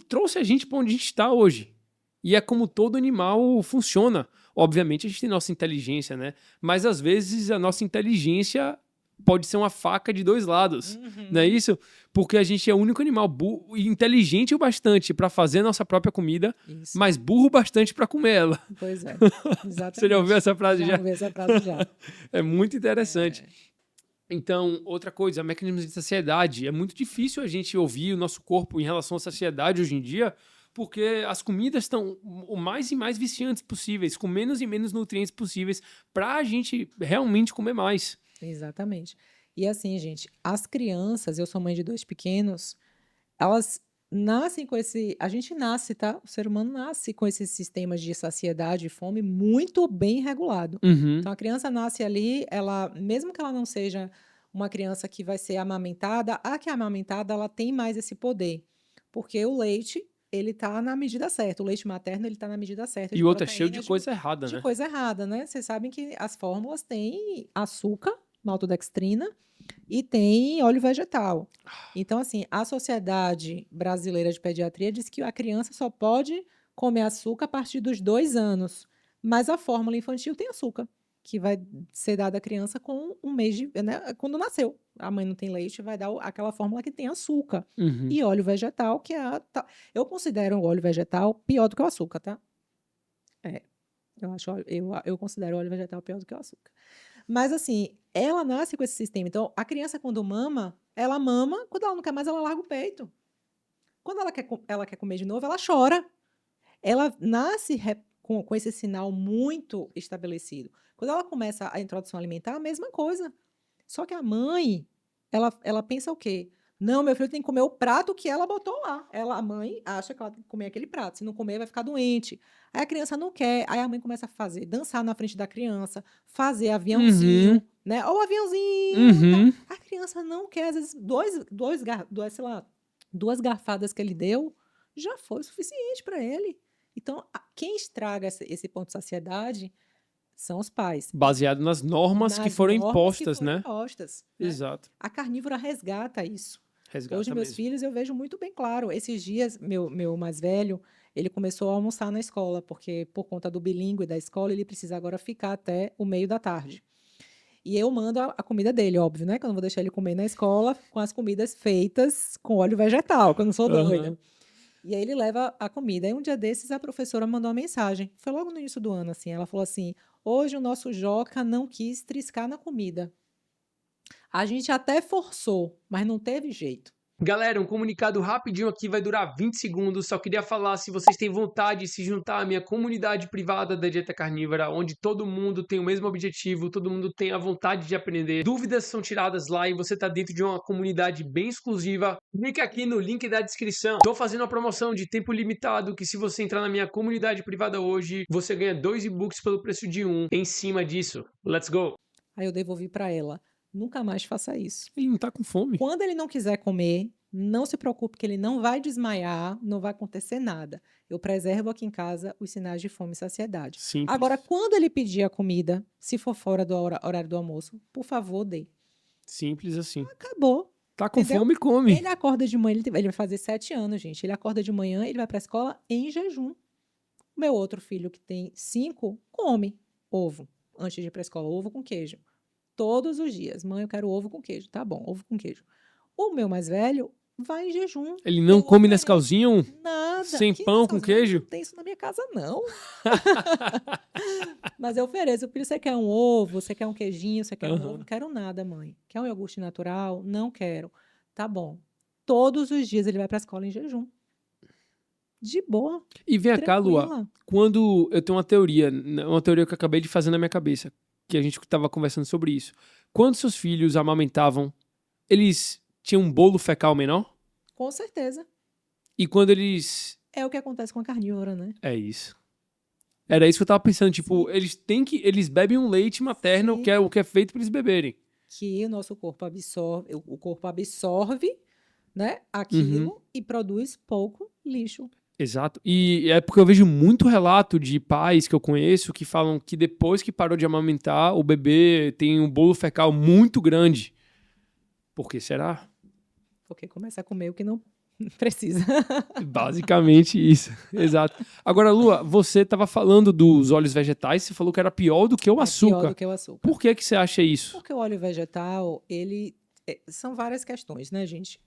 trouxe a gente para onde a gente está hoje. E é como todo animal funciona. Obviamente a gente tem nossa inteligência, né? Mas às vezes a nossa inteligência pode ser uma faca de dois lados, não é isso? Porque a gente é o único animal inteligente o bastante para fazer a nossa própria comida, Isso. mas burro bastante para comer ela. Pois é. Exatamente. Você já ouviu essa frase já? Já ouvi essa frase já. É muito interessante. Então, outra coisa, mecanismos de saciedade. É muito difícil a gente ouvir o nosso corpo em relação à saciedade hoje em dia, porque as comidas estão o mais e mais viciantes possíveis, com menos e menos nutrientes possíveis, para a gente realmente comer mais. Exatamente. E assim, gente, as crianças, eu sou mãe de 2 pequenos, elas nascem com esse. A gente nasce, tá? O ser humano nasce com esses sistemas de saciedade e fome muito bem regulado. Uhum. Então, a criança nasce ali, ela, mesmo que ela não seja uma criança que vai ser amamentada, a que é amamentada, ela tem mais esse poder. Porque o leite, ele tá na medida certa. O leite materno, ele tá na medida certa E de outra é cheio de proteínas, coisa errada, de né? coisa errada, né? Vocês sabem que as fórmulas têm açúcar, maltodextrina, e tem óleo vegetal. Então, assim, a Sociedade Brasileira de Pediatria diz que a criança só pode comer açúcar a partir dos 2 anos. Mas a fórmula infantil tem açúcar, que vai ser dada à criança com um mês de, né, quando nasceu. A mãe não tem leite, vai dar aquela fórmula que tem açúcar. Uhum. E óleo vegetal, que é eu considero o óleo vegetal pior do que o açúcar, tá? É, eu considero o óleo vegetal pior do que o açúcar. Mas assim, ela nasce com esse sistema. Então, a criança quando mama, ela mama, quando ela não quer mais, ela larga o peito. Quando ela quer comer de novo, ela chora. Ela nasce com esse sinal muito estabelecido. Quando ela começa a introdução alimentar, a mesma coisa. Só que a mãe, ela pensa o quê? Não, meu filho tem que comer o prato que ela botou lá. A mãe acha que ela tem que comer aquele prato. Se não comer, vai ficar doente. Aí a criança não quer. Aí a mãe começa a dançar na frente da criança, fazer aviãozinho, Uhum. né? Ou aviãozinho, tá? Uhum. A criança não quer. Às vezes, sei lá, 2 garfadas que ele deu já foi o suficiente para ele. Então, quem estraga esse ponto de saciedade são os pais. Baseado nas normas que Nas foram normas que impostas, foram né? impostas, né? Exato. A carnívora resgata isso. Hoje, Resgata meus mesmo. filhos, eu vejo muito bem claro. Esses dias, meu mais velho, ele começou a almoçar na escola, porque por conta do bilíngue da escola, ele precisa agora ficar até o meio da tarde. E eu mando a comida dele, óbvio, né? Que eu não vou deixar ele comer na escola com as comidas feitas com óleo vegetal, que eu não sou doida. Aham. E aí ele leva a comida. Aí um dia desses a professora mandou uma mensagem. Foi logo no início do ano, assim. Ela falou assim: hoje o nosso Joca não quis triscar na comida. A gente até forçou, mas não teve jeito. Galera, um comunicado rapidinho aqui, vai durar 20 segundos. Só queria falar, se vocês têm vontade de se juntar à minha comunidade privada da Dieta Carnívora, onde todo mundo tem o mesmo objetivo, todo mundo tem a vontade de aprender, dúvidas são tiradas lá e você tá dentro de uma comunidade bem exclusiva, clica aqui no link da descrição. Tô fazendo uma promoção de tempo limitado, que se você entrar na minha comunidade privada hoje, você ganha 2 e-books pelo preço de um. Em cima disso, let's go! Aí eu devolvi para ela. Nunca mais faça isso. Ele não tá com fome. Quando ele não quiser comer, não se preocupe que ele não vai desmaiar, não vai acontecer nada. Eu preservo aqui em casa os sinais de fome e saciedade. Simples. Agora, quando ele pedir a comida, se for fora do horário do almoço, por favor, dê. Simples assim. Acabou. Tá com Entendeu? fome, come. Ele acorda de manhã, ele vai fazer 7 anos, gente. Ele acorda de manhã, ele vai para a escola em jejum. Meu outro filho, que tem 5, come ovo. Antes de ir para a escola, ovo com queijo. Todos os dias. Mãe, eu quero ovo com queijo. Tá bom, ovo com queijo. O meu mais velho vai em jejum. Ele não Eu come ofereço. Nescauzinho? Nada. Sem Que pão com Nescauzinho? queijo? Não tem isso na minha casa, não. Mas eu ofereço. Filho, você quer um ovo? Você quer um queijinho? Você quer um ovo? Não quero nada, mãe. Quer um iogurte natural? Não quero. Tá bom. Todos os dias ele vai para a escola em jejum. De boa. E vem cá, Lua, Tranquila. quando eu tenho uma teoria que eu acabei de fazer na minha cabeça, que a gente estava conversando sobre isso. Quando seus filhos amamentavam, eles tinham um bolo fecal menor? Com certeza. E quando eles... É o que acontece com a carnívora, né? É isso. Era isso que eu tava pensando, tipo, eles bebem um leite materno, Sim. que é o que é feito para eles beberem. Que o nosso corpo absorve, o corpo absorve, né, aquilo e produz pouco lixo. Exato. E é porque eu vejo muito relato de pais que eu conheço que falam que depois que parou de amamentar, o bebê tem um bolo fecal muito grande. Por que será? Porque começa a comer o que não precisa. Basicamente isso. Exato. Agora, Lua, você estava falando dos óleos vegetais, você falou que era pior do que o É açúcar. pior do que o açúcar. Por que você acha isso? Porque o óleo vegetal, são várias questões, né, gente?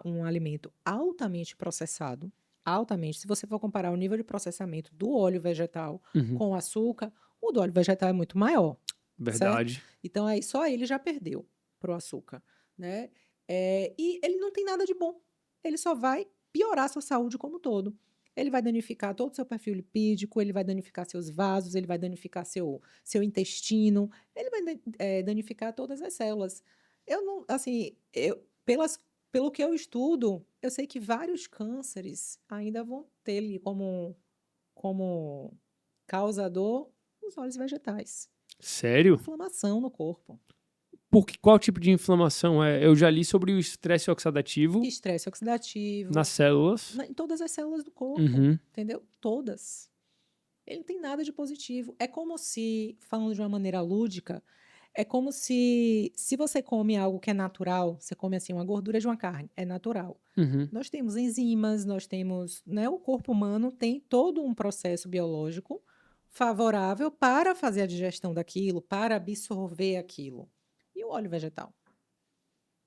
Um alimento altamente processado. Altamente. Se você for comparar o nível de processamento do óleo vegetal com o açúcar, o do óleo vegetal é muito maior. Verdade. Certo? Então, aí só ele já perdeu pro açúcar, né? E ele não tem nada de bom. Ele só vai piorar a sua saúde como um todo. Ele vai danificar todo o seu perfil lipídico, ele vai danificar seus vasos, ele vai danificar seu intestino, ele vai danificar todas as células. Eu não, assim, pelo que eu estudo, eu sei que vários cânceres ainda vão ter ali como causador os óleos vegetais. Sério? Inflamação no corpo. Qual tipo de inflamação é? Eu já li sobre o estresse oxidativo Estresse oxidativo. nas células. Em todas as células do corpo. Uhum. Entendeu? Todas. Ele não tem nada de positivo. É como se, falando de uma maneira lúdica, é como se você come algo que é natural, você come assim uma gordura de uma carne, é natural. Uhum. Nós temos enzimas, nós temos, né, o corpo humano tem todo um processo biológico favorável para fazer a digestão daquilo, para absorver aquilo. E o óleo vegetal?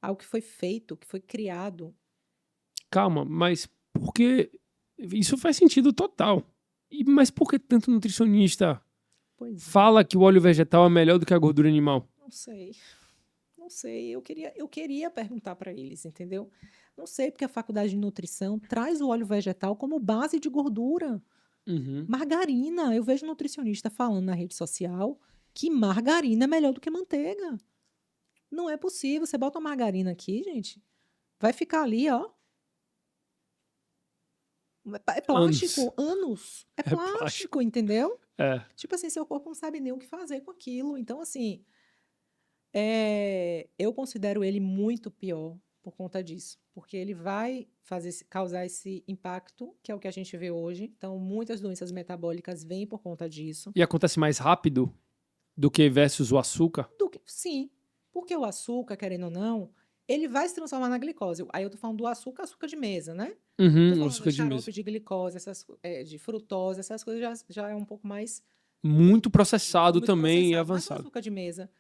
Algo que foi feito, que foi criado. Calma, mas por que... Isso faz sentido total. Mas por que tanto nutricionista Pois é, fala que o óleo vegetal é melhor do que a gordura animal? não sei. Não sei. Eu queria perguntar para eles, entendeu? Não sei, porque a faculdade de nutrição traz o óleo vegetal como base de gordura. Uhum. Margarina. Eu vejo nutricionista falando na rede social que margarina é melhor do que manteiga. Não é possível. Você bota uma margarina aqui, gente, vai ficar ali, ó. É plástico, anos. É É plástico. plástico, entendeu? É. Tipo assim, seu corpo não sabe nem o que fazer com aquilo. Então, assim, eu considero ele muito pior por conta disso. Porque ele vai causar esse impacto, que é o que a gente vê hoje. Então, muitas doenças metabólicas vêm por conta disso. E acontece mais rápido do que versus o açúcar? Sim, porque o açúcar, querendo ou não, ele vai se transformar na glicose. Aí eu tô falando do açúcar, açúcar de mesa, né? Tô Uhum, falando açúcar de de mesa. xarope de glicose, de frutose, essas coisas já é um pouco mais Muito processado muito também e processado. Mas o avançado. açúcar de mesa,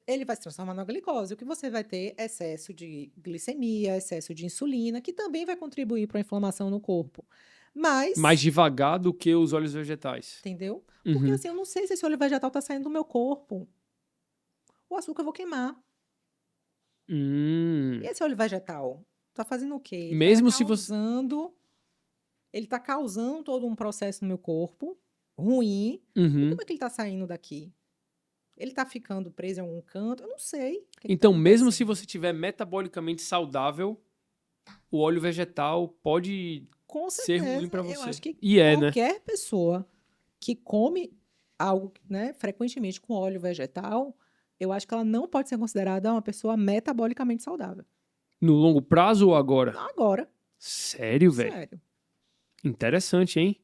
ele vai se transformar na glicose. O que você vai ter é excesso de glicemia, excesso de insulina, que também vai contribuir para a inflamação no corpo. Mais Mas, devagar do que os óleos vegetais. entendeu? Porque assim, eu não sei se esse óleo vegetal tá saindo do meu corpo. O açúcar eu vou queimar. E esse óleo vegetal tá fazendo o quê? Ele Mesmo se você... Ele tá causando todo um processo no meu corpo ruim. E Uhum. como é que ele tá saindo daqui? Ele tá ficando preso em algum canto? Eu não sei. O que Então, tá mesmo se acontecendo. você tiver metabolicamente saudável, o óleo vegetal pode Com ser ruim certeza, pra eu você. acho que E né? qualquer pessoa que come algo, né, frequentemente com óleo vegetal, eu acho que ela não pode ser considerada uma pessoa metabolicamente saudável. No longo prazo ou agora? Agora, Sério, velho? sério. Interessante, hein?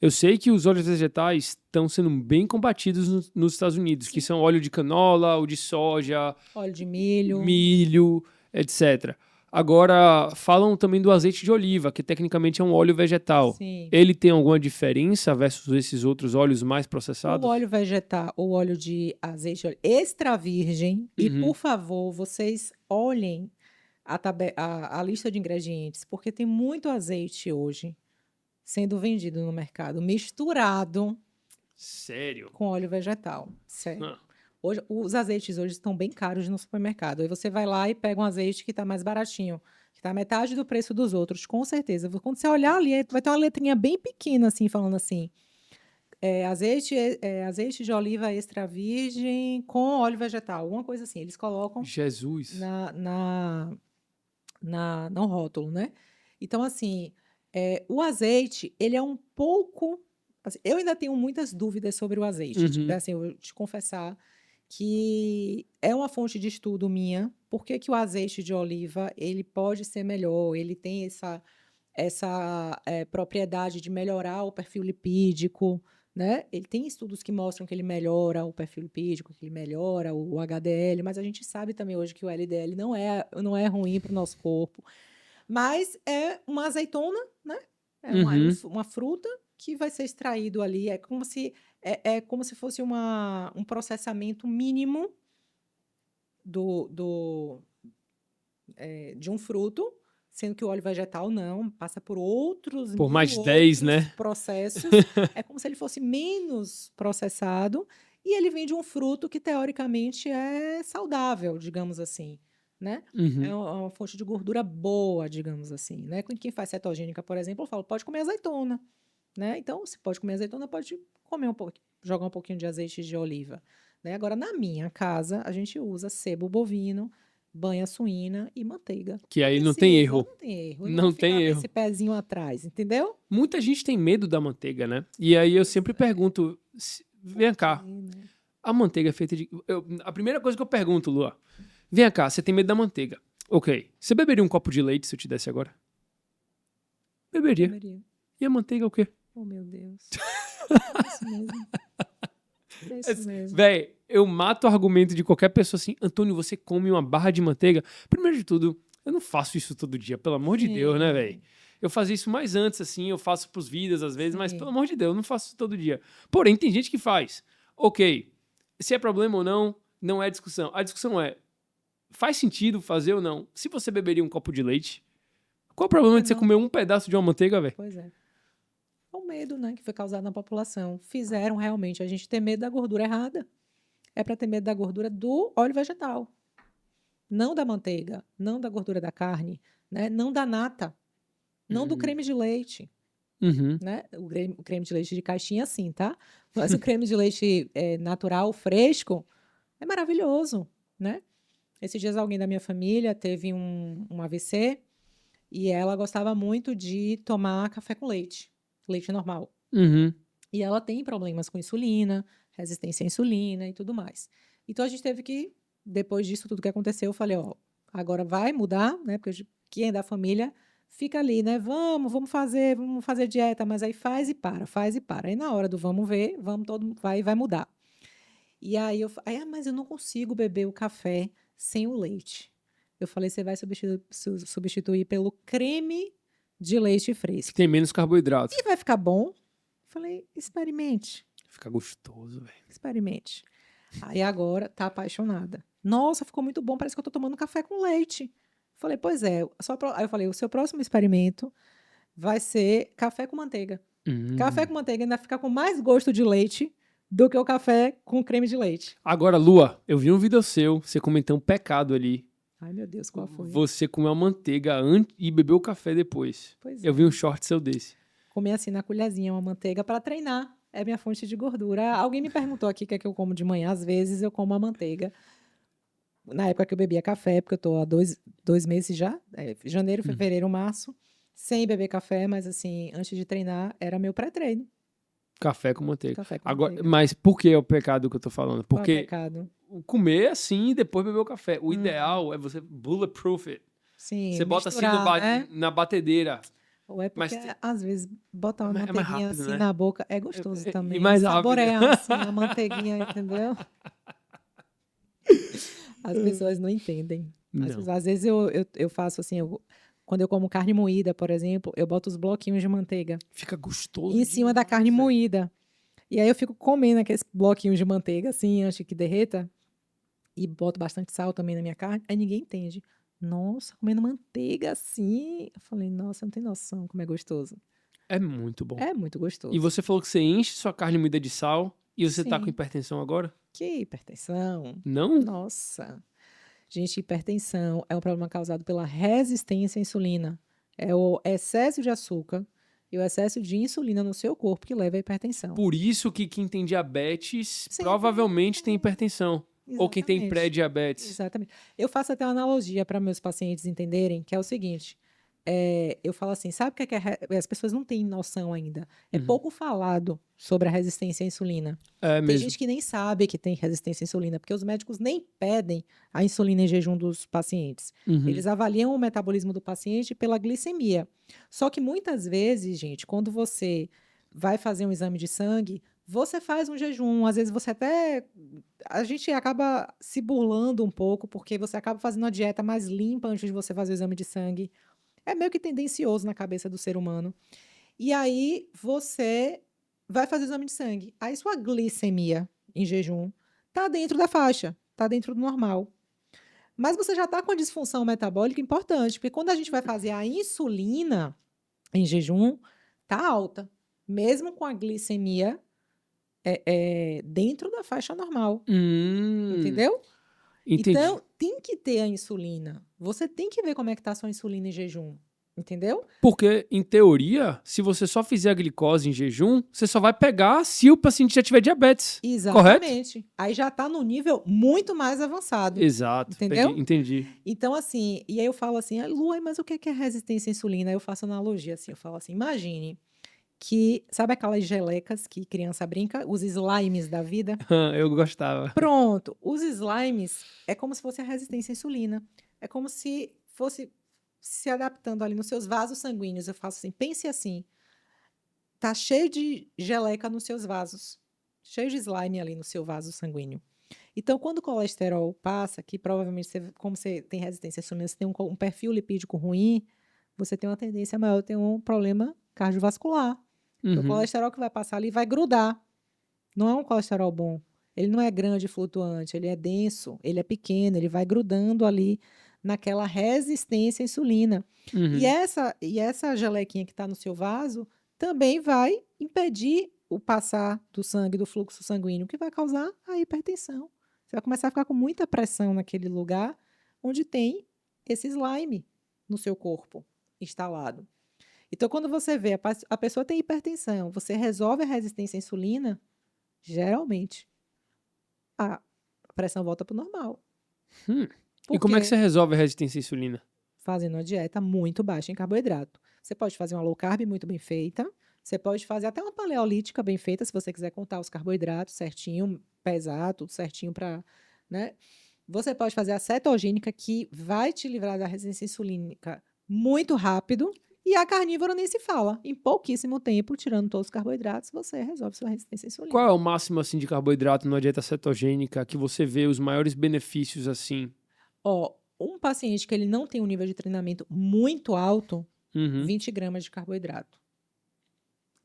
Eu sei que os óleos vegetais estão sendo bem combatidos nos Estados Unidos, que são óleo de canola, o de soja, Óleo de milho. milho, etc. Agora, falam também do azeite de oliva, que tecnicamente é um óleo vegetal. Sim. Ele tem alguma diferença versus esses outros óleos mais processados? O óleo vegetal, o óleo de azeite extra virgem. E, por favor, vocês olhem a lista de ingredientes, porque tem muito azeite hoje sendo vendido no mercado, misturado Sério? com óleo vegetal. Sério. Ah. Hoje, os azeites hoje estão bem caros no supermercado. Aí você vai lá e pega um azeite que está mais baratinho, que está metade do preço dos outros, com certeza. Quando você olhar ali, vai ter uma letrinha bem pequena, assim, falando assim: azeite de oliva extra virgem com óleo vegetal, alguma coisa assim. Eles colocam Jesus. no rótulo, né? Então, assim, o azeite, ele é um pouco... assim, eu ainda tenho muitas dúvidas sobre o azeite. Assim, eu vou te confessar que é uma fonte de estudo minha. Por que que o azeite de oliva, ele pode ser melhor? Ele tem essa propriedade de melhorar o perfil lipídico, né? Ele tem estudos que mostram que ele melhora o perfil lipídico, que ele melhora o HDL, mas a gente sabe também hoje que o LDL não é ruim para o nosso corpo. Mas é uma azeitona, né? É uma fruta que vai ser extraído ali. É como se fosse um processamento mínimo de um fruto, sendo que o óleo vegetal não, passa por outros Por mais 1000 10, né? processos. É como se ele fosse menos processado e ele vem de um fruto que teoricamente é saudável, digamos assim, né? É uma fonte de gordura boa, digamos assim, né? Quem faz cetogênica, por exemplo, eu falo, pode comer azeitona, né? Então, se pode comer azeitona, pode comer jogar um pouquinho de azeite de oliva, né? Agora, na minha casa, a gente usa sebo bovino, banha suína e manteiga. Que aí não tem erro. Não tem erro. Não tem erro. Esse pezinho atrás, entendeu? Muita gente tem medo da manteiga, né? E aí eu sempre pergunto, vem cá, a manteiga é feita de... a primeira coisa que eu pergunto, Lua, vem cá, você tem medo da manteiga. Ok, você beberia um copo de leite se eu te desse agora? Beberia. E a manteiga é o quê? Oh, meu Deus. É isso mesmo. É isso mesmo. Véi, eu mato o argumento de qualquer pessoa assim, Antônio, você come uma barra de manteiga? Primeiro de tudo, eu não faço isso todo dia, pelo amor de Deus, né, véi? Eu fazia isso mais antes, assim, eu faço pros vídeos às vezes, mas Sim. pelo amor de Deus, eu não faço isso todo dia. Porém, tem gente que faz. Ok, se é problema ou não, não é discussão. A discussão é, faz sentido fazer ou não? Se você beberia um copo de leite, qual o problema de você Não. comer um pedaço de uma manteiga, velho? Pois é. O medo, né, que foi causado na população. Fizeram realmente a gente ter medo da gordura errada. É para ter medo da gordura do óleo vegetal, não da manteiga, não da gordura da carne, né? Não da nata, não do creme de leite, Uhum. né? O creme de leite de caixinha, sim, tá? Mas o creme de leite natural, fresco, é maravilhoso, né? Esses dias alguém da minha família teve um AVC e ela gostava muito de tomar café com leite, leite normal. Uhum. E ela tem problemas com insulina, resistência à insulina e tudo mais. Então a gente teve que, depois disso tudo que aconteceu, eu falei, ó, agora vai mudar, né? Porque quem é da família fica ali, né? Vamos fazer dieta, mas aí faz e para, faz e para. Aí na hora do vamos ver, vamos todo vai mudar. E aí mas eu não consigo beber o café sem o leite. Eu falei, você vai substituir pelo creme de leite Que fresco. tem menos carboidrato. E vai ficar bom? Falei, experimente. Fica gostoso, velho. Experimente. Aí agora tá apaixonada. Nossa, ficou muito bom, parece que eu tô tomando café com leite. Falei, pois é. Aí eu falei, o seu próximo experimento vai ser café com manteiga. Café com manteiga ainda fica com mais gosto de leite do que o café com creme de leite. Agora, Lua, eu vi um vídeo seu, você comentou um pecado ali. Ai, meu Deus, qual foi? Você comeu a manteiga antes e bebeu o café depois. Pois Eu é. vi um short seu desse. Comer assim na colherzinha uma manteiga para treinar. É minha fonte de gordura. Alguém me perguntou aqui o que é que eu como de manhã. Às vezes eu como a manteiga. Na época que eu bebia café, porque eu tô há dois meses já, janeiro, fevereiro, março, sem beber café, mas assim, antes de treinar, era meu pré-treino. Café com manteiga. Café com Agora, manteiga. mas por que é o pecado que eu tô falando? Qual é o Porque pecado? comer assim e depois beber o café. O ideal é você bulletproof it. Sim, Você bota assim misturar, né? na batedeira. Ou é porque, Mas às vezes, botar uma é mais manteiguinha rápido, assim né? na boca é gostoso E também. mais rápido. Saborear assim a manteiguinha, entendeu? As pessoas não entendem. Não. Às vezes eu faço assim, quando eu como carne moída, por exemplo, eu boto os bloquinhos de manteiga Fica gostoso em cima da demais, carne velho. moída. E aí eu fico comendo aqueles bloquinhos de manteiga, assim, antes que derreta. E boto bastante sal também na minha carne. Aí ninguém entende. Nossa, comendo manteiga assim. Eu falei, nossa, não tem noção como é gostoso. É muito bom. É muito gostoso. E você falou que você enche sua carne moída de sal e você tá com Sim. hipertensão agora? Que hipertensão. Não? Nossa. Gente, hipertensão é um problema causado pela resistência à insulina. É o excesso de açúcar e o excesso de insulina no seu corpo que leva à hipertensão. Por isso que quem tem diabetes Sim, provavelmente tem hipertensão. Ou quem tem exatamente. pré-diabetes. Exatamente. Eu faço até uma analogia para meus pacientes entenderem, que é o seguinte: eu falo assim, sabe o que as pessoas não têm noção ainda? É pouco falado sobre a resistência à insulina. É Tem mesmo. gente que nem sabe que tem resistência à insulina, porque os médicos nem pedem a insulina em jejum dos pacientes. Eles avaliam o metabolismo do paciente pela glicemia. Só que muitas vezes, gente, quando você vai fazer um exame de sangue, você faz um jejum, às vezes você até. A gente acaba se burlando um pouco, porque você acaba fazendo uma dieta mais limpa antes de você fazer o exame de sangue. É meio que tendencioso na cabeça do ser humano. E aí você vai fazer o exame de sangue. Aí sua glicemia em jejum tá dentro da faixa, tá dentro do normal. Mas você já tá com a disfunção metabólica importante, porque quando a gente vai fazer a insulina em jejum, tá alta, mesmo com a glicemia dentro da faixa normal, entendeu? Entendi. Então, tem que ter a insulina. Você tem que ver como é que tá a sua insulina em jejum, entendeu? Porque, em teoria, se você só fizer a glicose em jejum, você só vai pegar se o paciente já tiver diabetes. Correto? Exatamente. Aí já tá no nível muito mais avançado. Exato. Entendeu? Entendi. Então, assim, e aí eu falo assim, Lu, mas o que é resistência à insulina? Aí eu faço analogia, assim, eu falo assim, imagine que, sabe aquelas gelecas que criança brinca? Os slimes da vida? Eu gostava. Pronto, os slimes é como se fosse a resistência à insulina. É como se fosse se adaptando ali nos seus vasos sanguíneos. Eu faço assim, pense assim, tá cheio de geleca nos seus vasos, cheio de slime ali no seu vaso sanguíneo. Então, quando o colesterol passa, que provavelmente, como você tem resistência à insulina, você tem um perfil lipídico ruim, você tem uma tendência maior a ter um problema cardiovascular. O colesterol que vai passar ali vai grudar. Não é um colesterol bom. Ele não é grande e flutuante, ele é denso, ele é pequeno, ele vai grudando ali naquela resistência à insulina. E essa gelequinha que está no seu vaso também vai impedir o passar do sangue, do fluxo sanguíneo, que vai causar a hipertensão. Você vai começar a ficar com muita pressão naquele lugar onde tem esse slime no seu corpo instalado. Então, quando você vê a pessoa tem hipertensão, você resolve a resistência à insulina, geralmente a pressão volta para o normal. E como é que Porque você resolve a resistência à insulina? fazendo uma dieta muito baixa em carboidrato. Você pode fazer uma low carb muito bem feita, você pode fazer até uma paleolítica bem feita, se você quiser contar os carboidratos certinho, pesar tudo certinho para, né? Você pode fazer a cetogênica, que vai te livrar da resistência insulínica muito rápido, e a carnívora nem se fala. Em pouquíssimo tempo, tirando todos os carboidratos, você resolve sua resistência Qual insulínica. é o máximo, assim, de carboidrato numa dieta cetogênica que você vê os maiores benefícios, assim? Ó, um paciente que ele não tem um nível de treinamento muito alto, 20 gramas de carboidrato.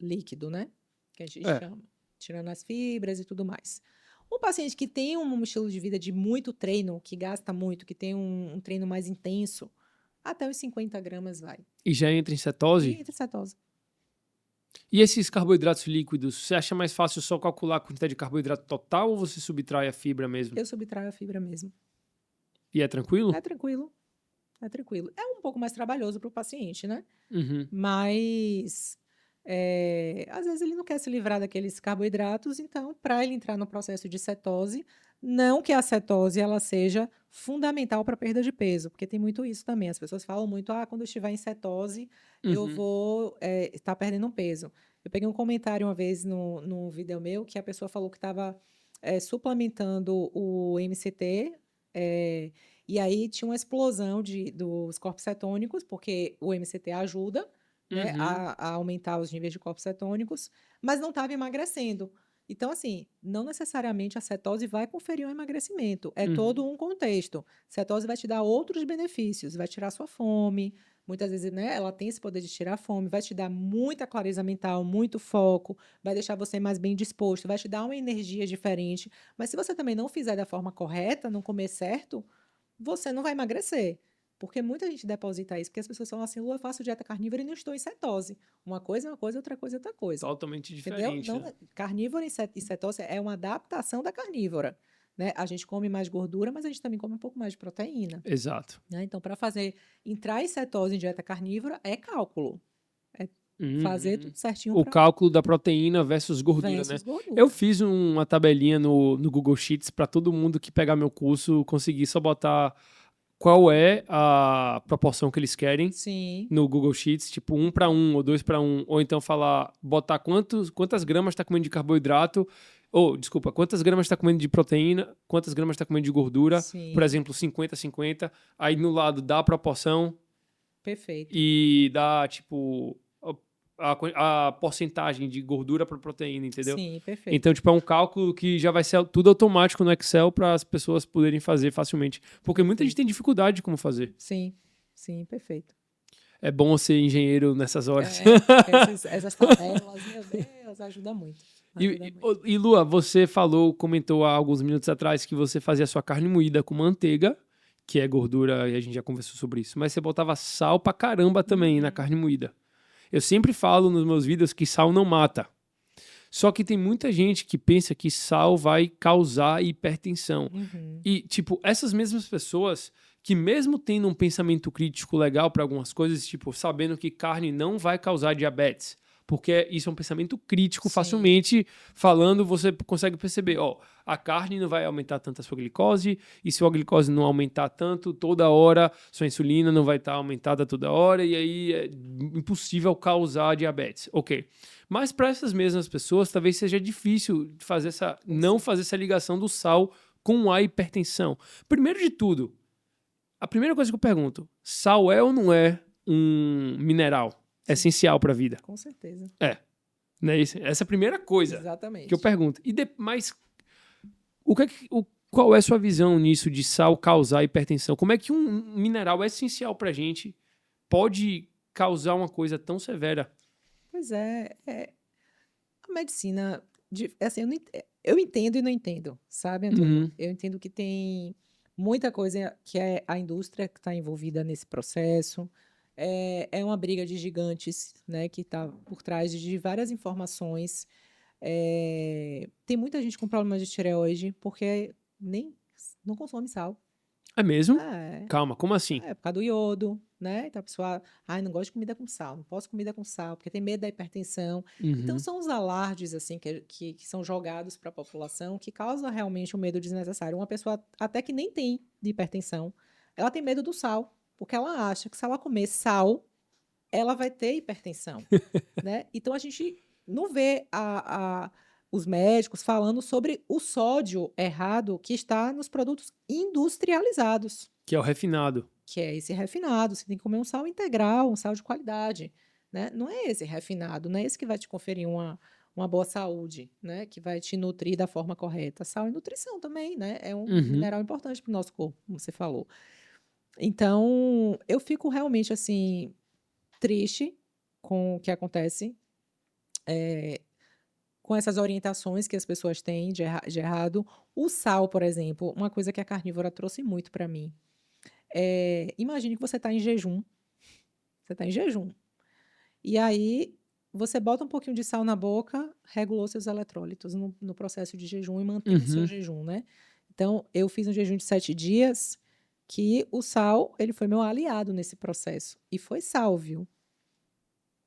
Líquido, né? Que a gente chama. Tirando as fibras e tudo mais. Um paciente que tem um estilo de vida de muito treino, que gasta muito, que tem um treino mais intenso, até os 50 gramas vai. E já entra em E cetose? entra em cetose. E esses carboidratos líquidos, você acha mais fácil só calcular a quantidade de carboidrato total ou você subtrai a fibra mesmo? Eu subtraio a fibra mesmo. E é tranquilo? É tranquilo. É tranquilo. É um pouco mais trabalhoso para o paciente, né? Uhum. Mas às vezes ele não quer se livrar daqueles carboidratos, então, para ele entrar no processo de cetose, não que a cetose ela seja fundamental para a perda de peso, porque tem muito isso também. As pessoas falam muito, quando eu estiver em cetose, eu vou estar perdendo peso. Eu peguei um comentário uma vez no vídeo meu que a pessoa falou que estava suplementando o MCT, e aí tinha uma explosão dos corpos cetônicos, porque o MCT ajuda, né, a aumentar os níveis de corpos cetônicos, mas não estava emagrecendo. Então, assim, não necessariamente a cetose vai conferir um emagrecimento. É todo um contexto. Cetose vai te dar outros benefícios, vai tirar sua fome. Muitas vezes, né, ela tem esse poder de tirar a fome, vai te dar muita clareza mental, muito foco, vai deixar você mais bem disposto, vai te dar uma energia diferente. Mas se você também não fizer da forma correta, não comer certo, você não vai emagrecer. Porque muita gente deposita isso, porque as pessoas falam assim, eu faço dieta carnívora e não estou em cetose. Uma coisa é uma coisa, outra coisa é outra coisa. Totalmente Entendeu? diferente. Não, Né? carnívora e cetose é uma adaptação da carnívora. Né? A gente come mais gordura, mas a gente também come um pouco mais de proteína. Exato. Né? Então, para entrar em cetose em dieta carnívora, é cálculo. É fazer tudo certinho. O cálculo da proteína versus gordura, né? Eu fiz uma tabelinha no Google Sheets para todo mundo que pegar meu curso conseguir só botar qual é a proporção que eles querem. Sim. No Google Sheets, tipo 1:1 ou 2:1, ou então botar quantas gramas está comendo de carboidrato, quantas gramas está comendo de proteína, quantas gramas está comendo de gordura, Sim. por exemplo, 50-50, aí no lado dá a proporção. Perfeito. E dá, tipo, a porcentagem de gordura para proteína, entendeu? Sim, perfeito. Então, tipo, é um cálculo que já vai ser tudo automático no Excel para as pessoas poderem fazer facilmente. Porque muita gente tem dificuldade de como fazer. Sim, sim, perfeito. É bom ser engenheiro nessas horas. Essas tabelas, meu Deus, ajuda muito. E Lua, você comentou há alguns minutos atrás que você fazia sua carne moída com manteiga, que é gordura, e a gente já conversou sobre isso. Mas você botava sal pra caramba também na carne moída. Eu sempre falo nos meus vídeos que sal não mata. Só que tem muita gente que pensa que sal vai causar hipertensão. E, tipo, essas mesmas pessoas que mesmo tendo um pensamento crítico legal para algumas coisas, tipo, sabendo que carne não vai causar diabetes, porque isso é um pensamento crítico, facilmente falando, você consegue perceber, a carne não vai aumentar tanto a sua glicose, e se a glicose não aumentar tanto, toda hora, sua insulina não vai estar aumentada toda hora, e aí é impossível causar diabetes. Ok. Mas para essas mesmas pessoas, talvez seja difícil fazer não fazer essa ligação do sal com a hipertensão. Primeiro de tudo, a primeira coisa que eu pergunto, sal é ou não é um mineral essencial para a vida? Com certeza. Né? Essa é a primeira coisa. Exatamente. Que eu pergunto. Mas qual é a sua visão nisso de sal causar hipertensão? Como é que um mineral essencial para a gente pode causar uma coisa tão severa? Pois é, a medicina, assim, eu entendo e não entendo, sabe, Antônio? Uhum, Eu entendo que tem muita coisa que é a indústria que está envolvida nesse processo. É uma briga de gigantes, né, que está por trás de várias informações. Tem muita gente com problemas de tireoide porque nem não consome sal. é mesmo? É, Calma, como assim? por causa do iodo, né? Então a pessoa, ai, não gosto de comida com sal, não posso comida com sal, porque tem medo da hipertensão. Então Uhum, são os alardes assim que são jogados para a população que causa realmente um medo desnecessário. Uma pessoa até que nem tem de hipertensão, ela tem medo do sal, porque ela acha que se ela comer sal, ela vai ter hipertensão, né? Então a gente não vê os médicos falando sobre o sódio errado que está nos produtos industrializados, que é o refinado. que é esse refinado. Você tem que comer um sal integral, um sal de qualidade, né? Não é esse refinado, não é esse que vai te conferir uma boa saúde, né? Que vai te nutrir da forma correta. Sal e nutrição também, né? É um Uhum. mineral importante para o nosso corpo, como você falou. Então, eu fico realmente assim triste com o que acontece, com essas orientações que as pessoas têm de errado. O sal, por exemplo, uma coisa que a carnívora trouxe muito para mim. Imagine que você está em jejum. Você está em jejum. E aí, você bota um pouquinho de sal na boca, regulou seus eletrólitos no processo de jejum e mantém o seu Uhum. jejum, né? Então, eu fiz um jejum de 7 dias, que o sal, ele foi meu aliado nesse processo. E foi sal, viu?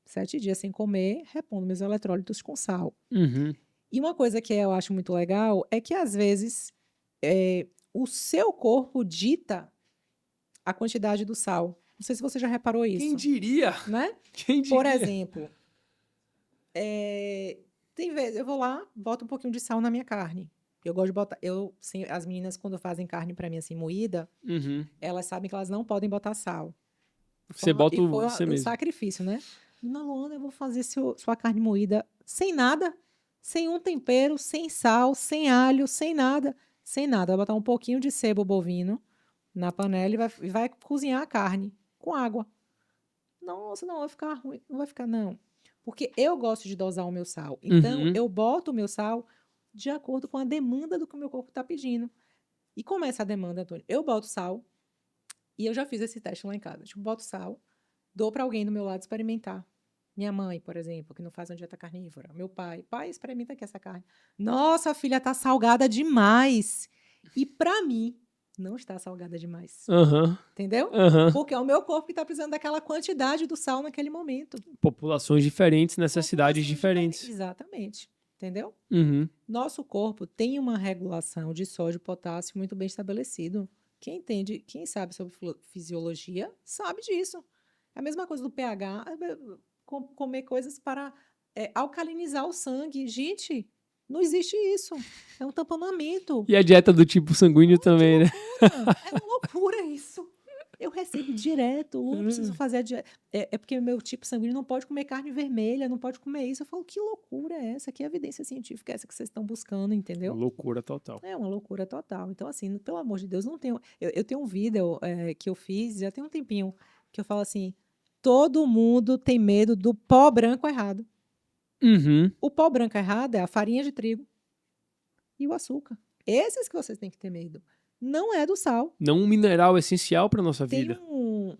7 dias sem comer, repondo meus eletrólitos com sal. Uhum. E uma coisa que eu acho muito legal é que, às vezes, o seu corpo dita a quantidade do sal. Não sei se você já reparou Quem isso, diria? né? Quem Por diria? exemplo, tem vezes eu vou lá, boto um pouquinho de sal na minha carne. Eu gosto de botar. Sim, as meninas, quando fazem carne para mim assim, moída, Uhum. elas sabem que elas não podem botar sal. Você bota E foi você um mesmo. sacrifício, né? Dona Luana, eu vou fazer sua carne moída sem nada, sem um tempero, sem sal, sem alho, sem nada, sem nada. Vai botar um pouquinho de sebo bovino na panela e vai cozinhar a carne com água. Nossa, não vai ficar ruim. Não vai ficar, não. Porque eu gosto de dosar o meu sal. Então, Uhum. eu boto o meu sal de acordo com a demanda do que o meu corpo está pedindo. E como é essa demanda, Antônio? Eu boto sal, e eu já fiz esse teste lá em casa. Tipo, boto sal, dou para alguém do meu lado experimentar. Minha mãe, por exemplo, que não faz uma dieta carnívora. Meu pai. Pai, experimenta aqui essa carne. Nossa, filha, tá salgada demais. E para mim, não está salgada demais. Aham. Entendeu? Aham. Porque é o meu corpo que está precisando daquela quantidade do sal naquele momento. Populações diferentes, necessidades Populações diferentes. diferentes. Exatamente. Entendeu? Uhum. Nosso corpo tem uma regulação de sódio e potássio muito bem estabelecido. Quem entende, quem sabe sobre fisiologia, sabe disso. É a mesma coisa do pH, comer coisas para alcalinizar o sangue. Gente, não existe isso. É um tamponamento. E a dieta do tipo sanguíneo Que também, né? loucura! É uma loucura isso. Eu recebo direto, eu não preciso fazer a dieta. É porque meu tipo sanguíneo não pode comer carne vermelha, não pode comer isso. Eu falo, que loucura é essa? Que evidência científica é essa que vocês estão buscando, entendeu? Loucura total. É uma loucura total. Então, assim, pelo amor de Deus, não tenho. Eu tenho um vídeo que eu fiz, já tem um tempinho, que eu falo assim: todo mundo tem medo do pó branco errado. Uhum. O pó branco errado é a farinha de trigo e o açúcar. Esses que vocês têm que ter medo. Não é do sal. Não um mineral essencial para nossa Tem vida.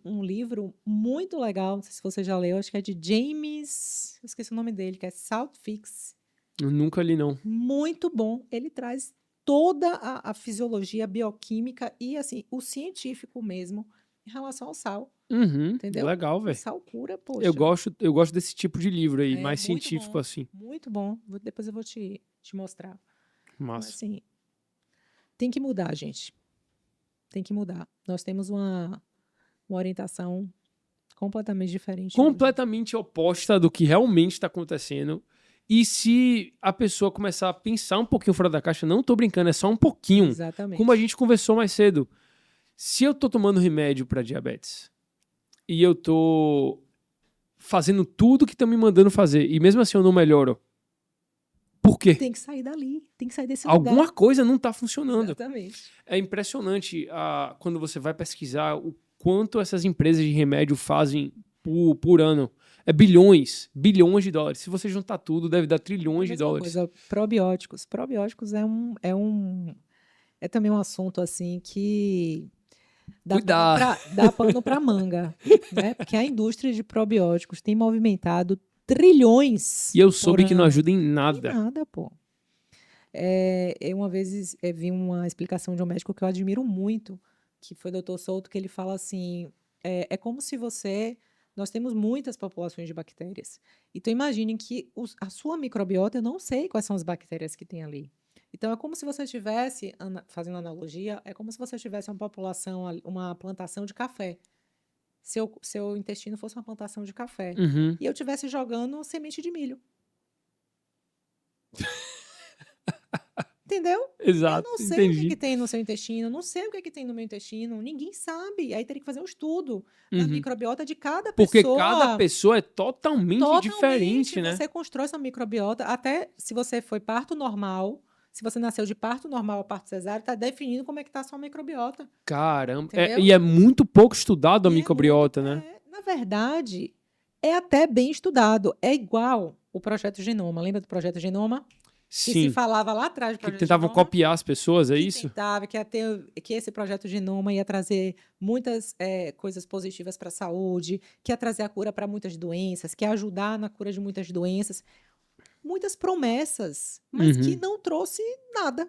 um livro muito legal, não sei se você já leu, acho que é de James, eu esqueci o nome dele, que é Salt Fix. Eu nunca li, não. Muito bom. Ele traz toda a fisiologia, a bioquímica e assim, o científico mesmo em relação ao sal, Uhum. entendeu? Legal, O velho. sal cura, Eu poxa. gosto, eu gosto desse tipo de livro aí, É mais muito científico bom, assim. muito bom. Depois eu vou te mostrar. Mas Massa. assim, tem que mudar, gente. Tem que mudar. Nós temos uma orientação completamente diferente hoje. Completamente oposta do que realmente está acontecendo. E se a pessoa começar a pensar um pouquinho fora da caixa, não tô brincando, é só um pouquinho. Exatamente. Como a gente conversou mais cedo. Se eu tô tomando remédio para diabetes e eu tô fazendo tudo que estão me mandando fazer e mesmo assim eu não melhoro, por quê? Tem que sair dali, tem que sair desse Alguma lugar. coisa não tá funcionando. Exatamente. É impressionante quando você vai pesquisar o quanto essas empresas de remédio fazem por ano. É bilhões de dólares. Se você juntar tudo, deve dar trilhões de Mesma dólares. coisa, probióticos. Probióticos é também um assunto assim que Cuidado. dá pano para manga, né? Porque a indústria de probióticos tem movimentado trilhões E eu por soube que não ano. ajuda em E nada. nada, pô. Eu uma vez vi uma explicação de um médico que eu admiro muito, que foi o Dr. Souto, que ele fala assim: é como se nós temos muitas populações de bactérias. Então, imagine que a sua microbiota, eu não sei quais são as bactérias que tem ali. Então, é como se você tivesse, fazendo analogia, é como se você tivesse uma população, uma plantação de café. Seu intestino fosse uma plantação de café. Uhum. E eu estivesse jogando semente de milho. Entendeu? Eu Exato, não sei o que que entendi. tem no seu intestino, não sei o que que tem no meu intestino, ninguém sabe. Aí teria que fazer um estudo da Uhum. microbiota de cada Porque cada pessoa. pessoa é totalmente Totalmente, diferente, né? você constrói sua microbiota, até se você foi parto normal, se você nasceu de parto normal ou parto cesáreo, está definindo como é que está a sua microbiota, Caramba. entendeu? E é muito pouco estudado a E microbiota, né? na verdade, é até bem estudado. É igual o Projeto Genoma. Lembra do Projeto Genoma? Que se Sim. falava lá atrás do Que Projeto tentavam Genoma. copiar as pessoas, é Que isso? tentava, que esse projeto Genoma ia trazer muitas coisas positivas para a saúde, que ia trazer a cura para muitas doenças, que ia ajudar na cura de muitas doenças. Muitas promessas, mas que Uhum. não trouxe nada.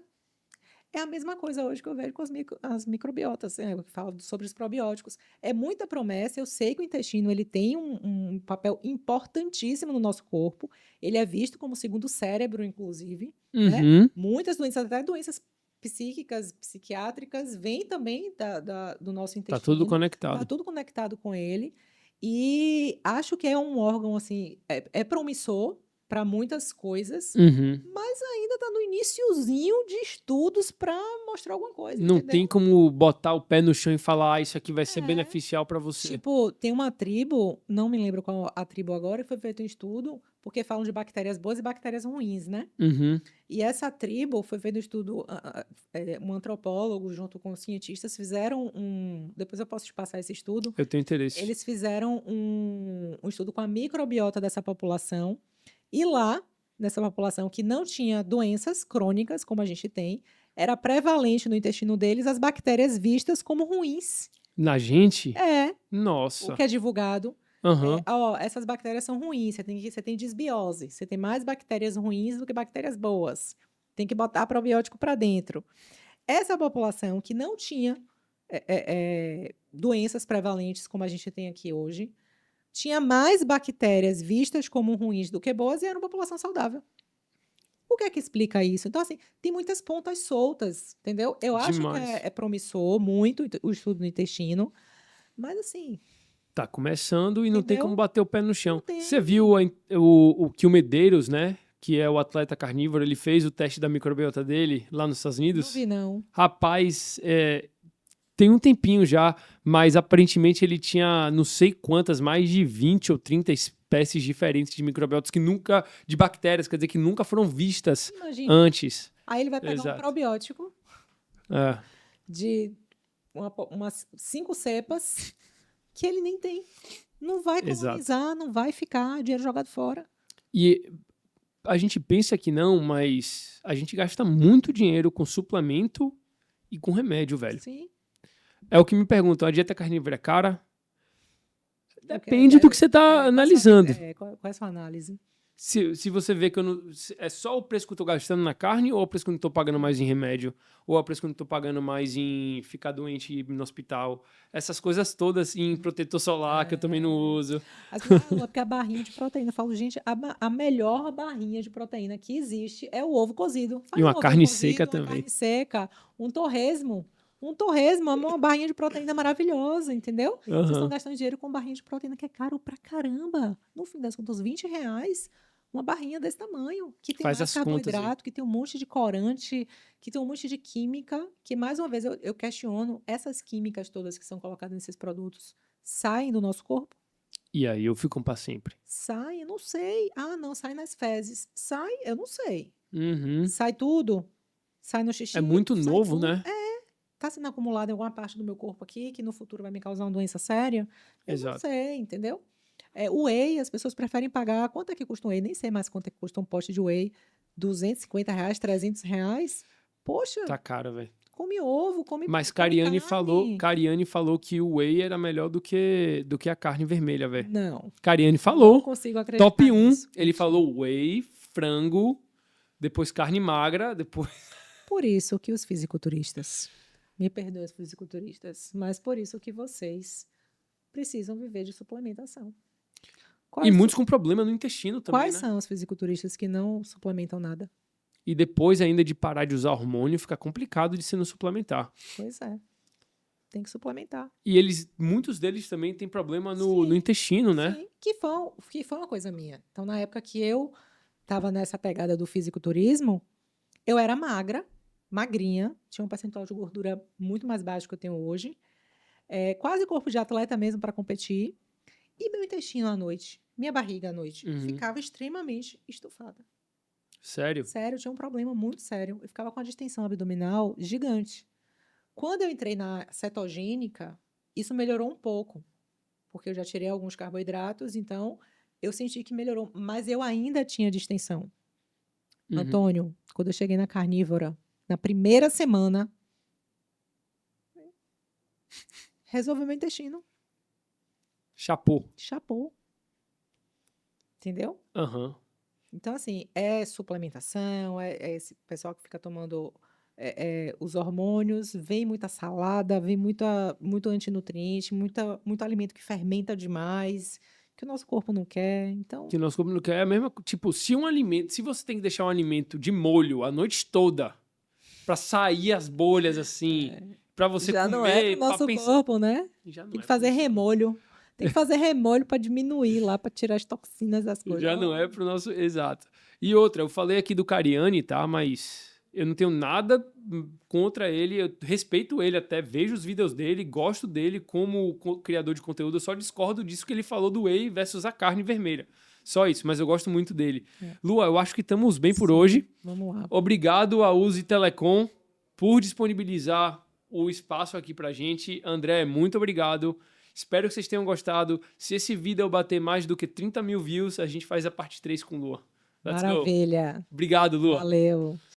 É a mesma coisa hoje que eu vejo com as microbiotas, que falo sobre os probióticos. É muita promessa, eu sei que o intestino ele tem um papel importantíssimo no nosso corpo, ele é visto como o segundo cérebro, inclusive, né? Uhum. Muitas doenças, até doenças psíquicas, psiquiátricas, vêm também do nosso Tá tudo intestino, está conectado. tudo conectado com ele, e acho que é um órgão, assim, é promissor para muitas coisas, Uhum. mas ainda está no iniciozinho de estudos para mostrar alguma coisa, Não tem entendeu? como botar o pé no chão e falar, isso aqui vai ser É. beneficial pra você. Tipo, tem uma tribo, não me lembro qual a tribo agora, que foi feito um estudo, porque falam de bactérias boas e bactérias ruins, né? Uhum. E essa tribo foi feito um estudo, um antropólogo junto com cientistas fizeram depois eu posso te passar esse estudo, Eu tenho interesse. eles fizeram um estudo com a microbiota dessa população, e lá, nessa população que não tinha doenças crônicas, como a gente tem, era prevalente no intestino deles as bactérias vistas como ruins. Na gente? É, o Nossa. que é divulgado. Aham. Essas bactérias são ruins, você tem desbiose, você tem mais bactérias ruins do que bactérias boas. Tem que botar probiótico para dentro. Essa população que não tinha doenças prevalentes como a gente tem aqui hoje, tinha mais bactérias vistas como ruins do que boas e era uma população saudável. O que é que explica isso? Então, assim, tem muitas pontas soltas, entendeu? Eu acho que Demais. é promissor muito o estudo no intestino, mas assim, Tá começando e não tem como entendeu? bater o pé no Não chão. Você tem. viu o que o Medeiros, né? Que é o atleta carnívoro, ele fez o teste da microbiota dele lá nos Estados Não Unidos? vi, não. Rapaz, tem um tempinho já, mas aparentemente ele tinha não sei quantas, mais de 20 ou 30 espécies diferentes de microbiotas que nunca, de bactérias, quer dizer, que nunca foram vistas Imagine. antes. Aí ele vai pegar um Exato. probiótico É, de umas 5 cepas que ele nem tem. Não vai exato. colonizar, não vai ficar dinheiro jogado fora. E a gente pensa que não, mas a gente gasta muito dinheiro com suplemento e com remédio, velho. Sim. É o que me perguntam, a dieta carnívora é cara? Eu Depende do que você está analisando. Qual é a sua análise? Se você vê que eu não, é só o preço que eu tô gastando na carne ou o preço que eu não tô pagando mais em remédio? Ou é o preço que eu não tô pagando mais em ficar doente e ir no hospital? Essas coisas todas em protetor solar que eu também não uso. As pessoas falam, porque a barrinha de proteína. Eu falo, gente, a melhor barrinha de proteína que existe é o ovo cozido. E Faz um uma ovinho carne cozido, seca uma também. carne seca, um torresmo. Um torresmo é uma barrinha de proteína maravilhosa, entendeu? Vocês estão Aham. gastando dinheiro com barrinha de proteína que é caro pra caramba. No fim das contas, R$ 20, uma barrinha desse tamanho, que tem Faz mais as contas aí. carboidrato, que tem um monte de corante, que tem um monte de química, que mais uma vez eu questiono, essas químicas todas que são colocadas nesses produtos saem do nosso corpo? E aí eu fico para sempre. Sai, eu não sei. Ah, não, sai nas fezes. Sai, eu não sei. Uhum. Sai tudo? Sai no xixi? É muito Sai novo, tudo? né? Tá sendo acumulado em alguma parte do meu corpo aqui que no futuro vai me causar uma doença séria? Eu não Exato. sei, entendeu? O whey, as pessoas preferem pagar. Quanto é que custa um whey? Nem sei mais quanto é que custa um pote de whey. R$ 250, R$ 300. Poxa, Tá caro, velho. come ovo, come, Mas come carne. Cariani falou que o whey era melhor do que a carne vermelha, velho. Não, Cariani não falou. consigo acreditar Top 1, nisso. ele Mentira. falou whey, frango, depois carne magra, depois... Por isso que os fisiculturistas, me perdoem os fisiculturistas, mas por isso que vocês precisam viver de suplementação. E Quais, muitos com problema no intestino também, quais né? são os fisiculturistas que não suplementam nada? E depois ainda de parar de usar hormônio, fica complicado de se não suplementar. Pois é, tem que suplementar. E muitos deles também têm problema no Sim, intestino, né? sim, que foi uma coisa minha. Então, na época que eu estava nessa pegada do fisiculturismo, eu era magra, magrinha, tinha um percentual de gordura muito mais baixo que eu tenho hoje, quase corpo de atleta mesmo para competir, e meu intestino à noite, minha barriga à noite, Uhum. ficava extremamente estufada. Sério? Sério, eu tinha um problema muito sério. Eu ficava com a distensão abdominal gigante. Quando eu entrei na cetogênica, isso melhorou um pouco, porque eu já tirei alguns carboidratos, então eu senti que melhorou, mas eu ainda tinha distensão. Uhum. Antônio, quando eu cheguei na carnívora, na primeira semana, resolveu meu intestino. Chapô. Chapou. Entendeu? Aham. Então, assim, suplementação, é esse pessoal que fica tomando os hormônios, vem muita salada, vem muito antinutriente, muito alimento que fermenta demais, que o nosso corpo não quer. Então, Que nosso corpo não quer. É a mesma... Tipo, se você tem que deixar um alimento de molho a noite toda pra sair as bolhas, assim, pra você já não é comer, pro nosso pensar... corpo, né? Já não Tem é que pro fazer nosso corpo. remolho. Tem que fazer remolho para diminuir lá, para tirar as toxinas das coisas. Já não é pro nosso... Exato. E outra, eu falei aqui do Cariani, tá? Mas eu não tenho nada contra ele. Eu respeito ele até, vejo os vídeos dele, gosto dele como criador de conteúdo. Eu só discordo disso que ele falou do whey versus a carne vermelha. Só isso, mas eu gosto muito dele. Lua, eu acho que estamos bem por Sim, hoje. Vamos lá. Obrigado a Uzi Telecom por disponibilizar o espaço aqui pra gente. André, muito obrigado. Espero que vocês tenham gostado. Se esse vídeo bater mais do que 30 mil views, a gente faz a parte 3 com Lua. Let's go. Maravilha. Obrigado, Lua. Valeu.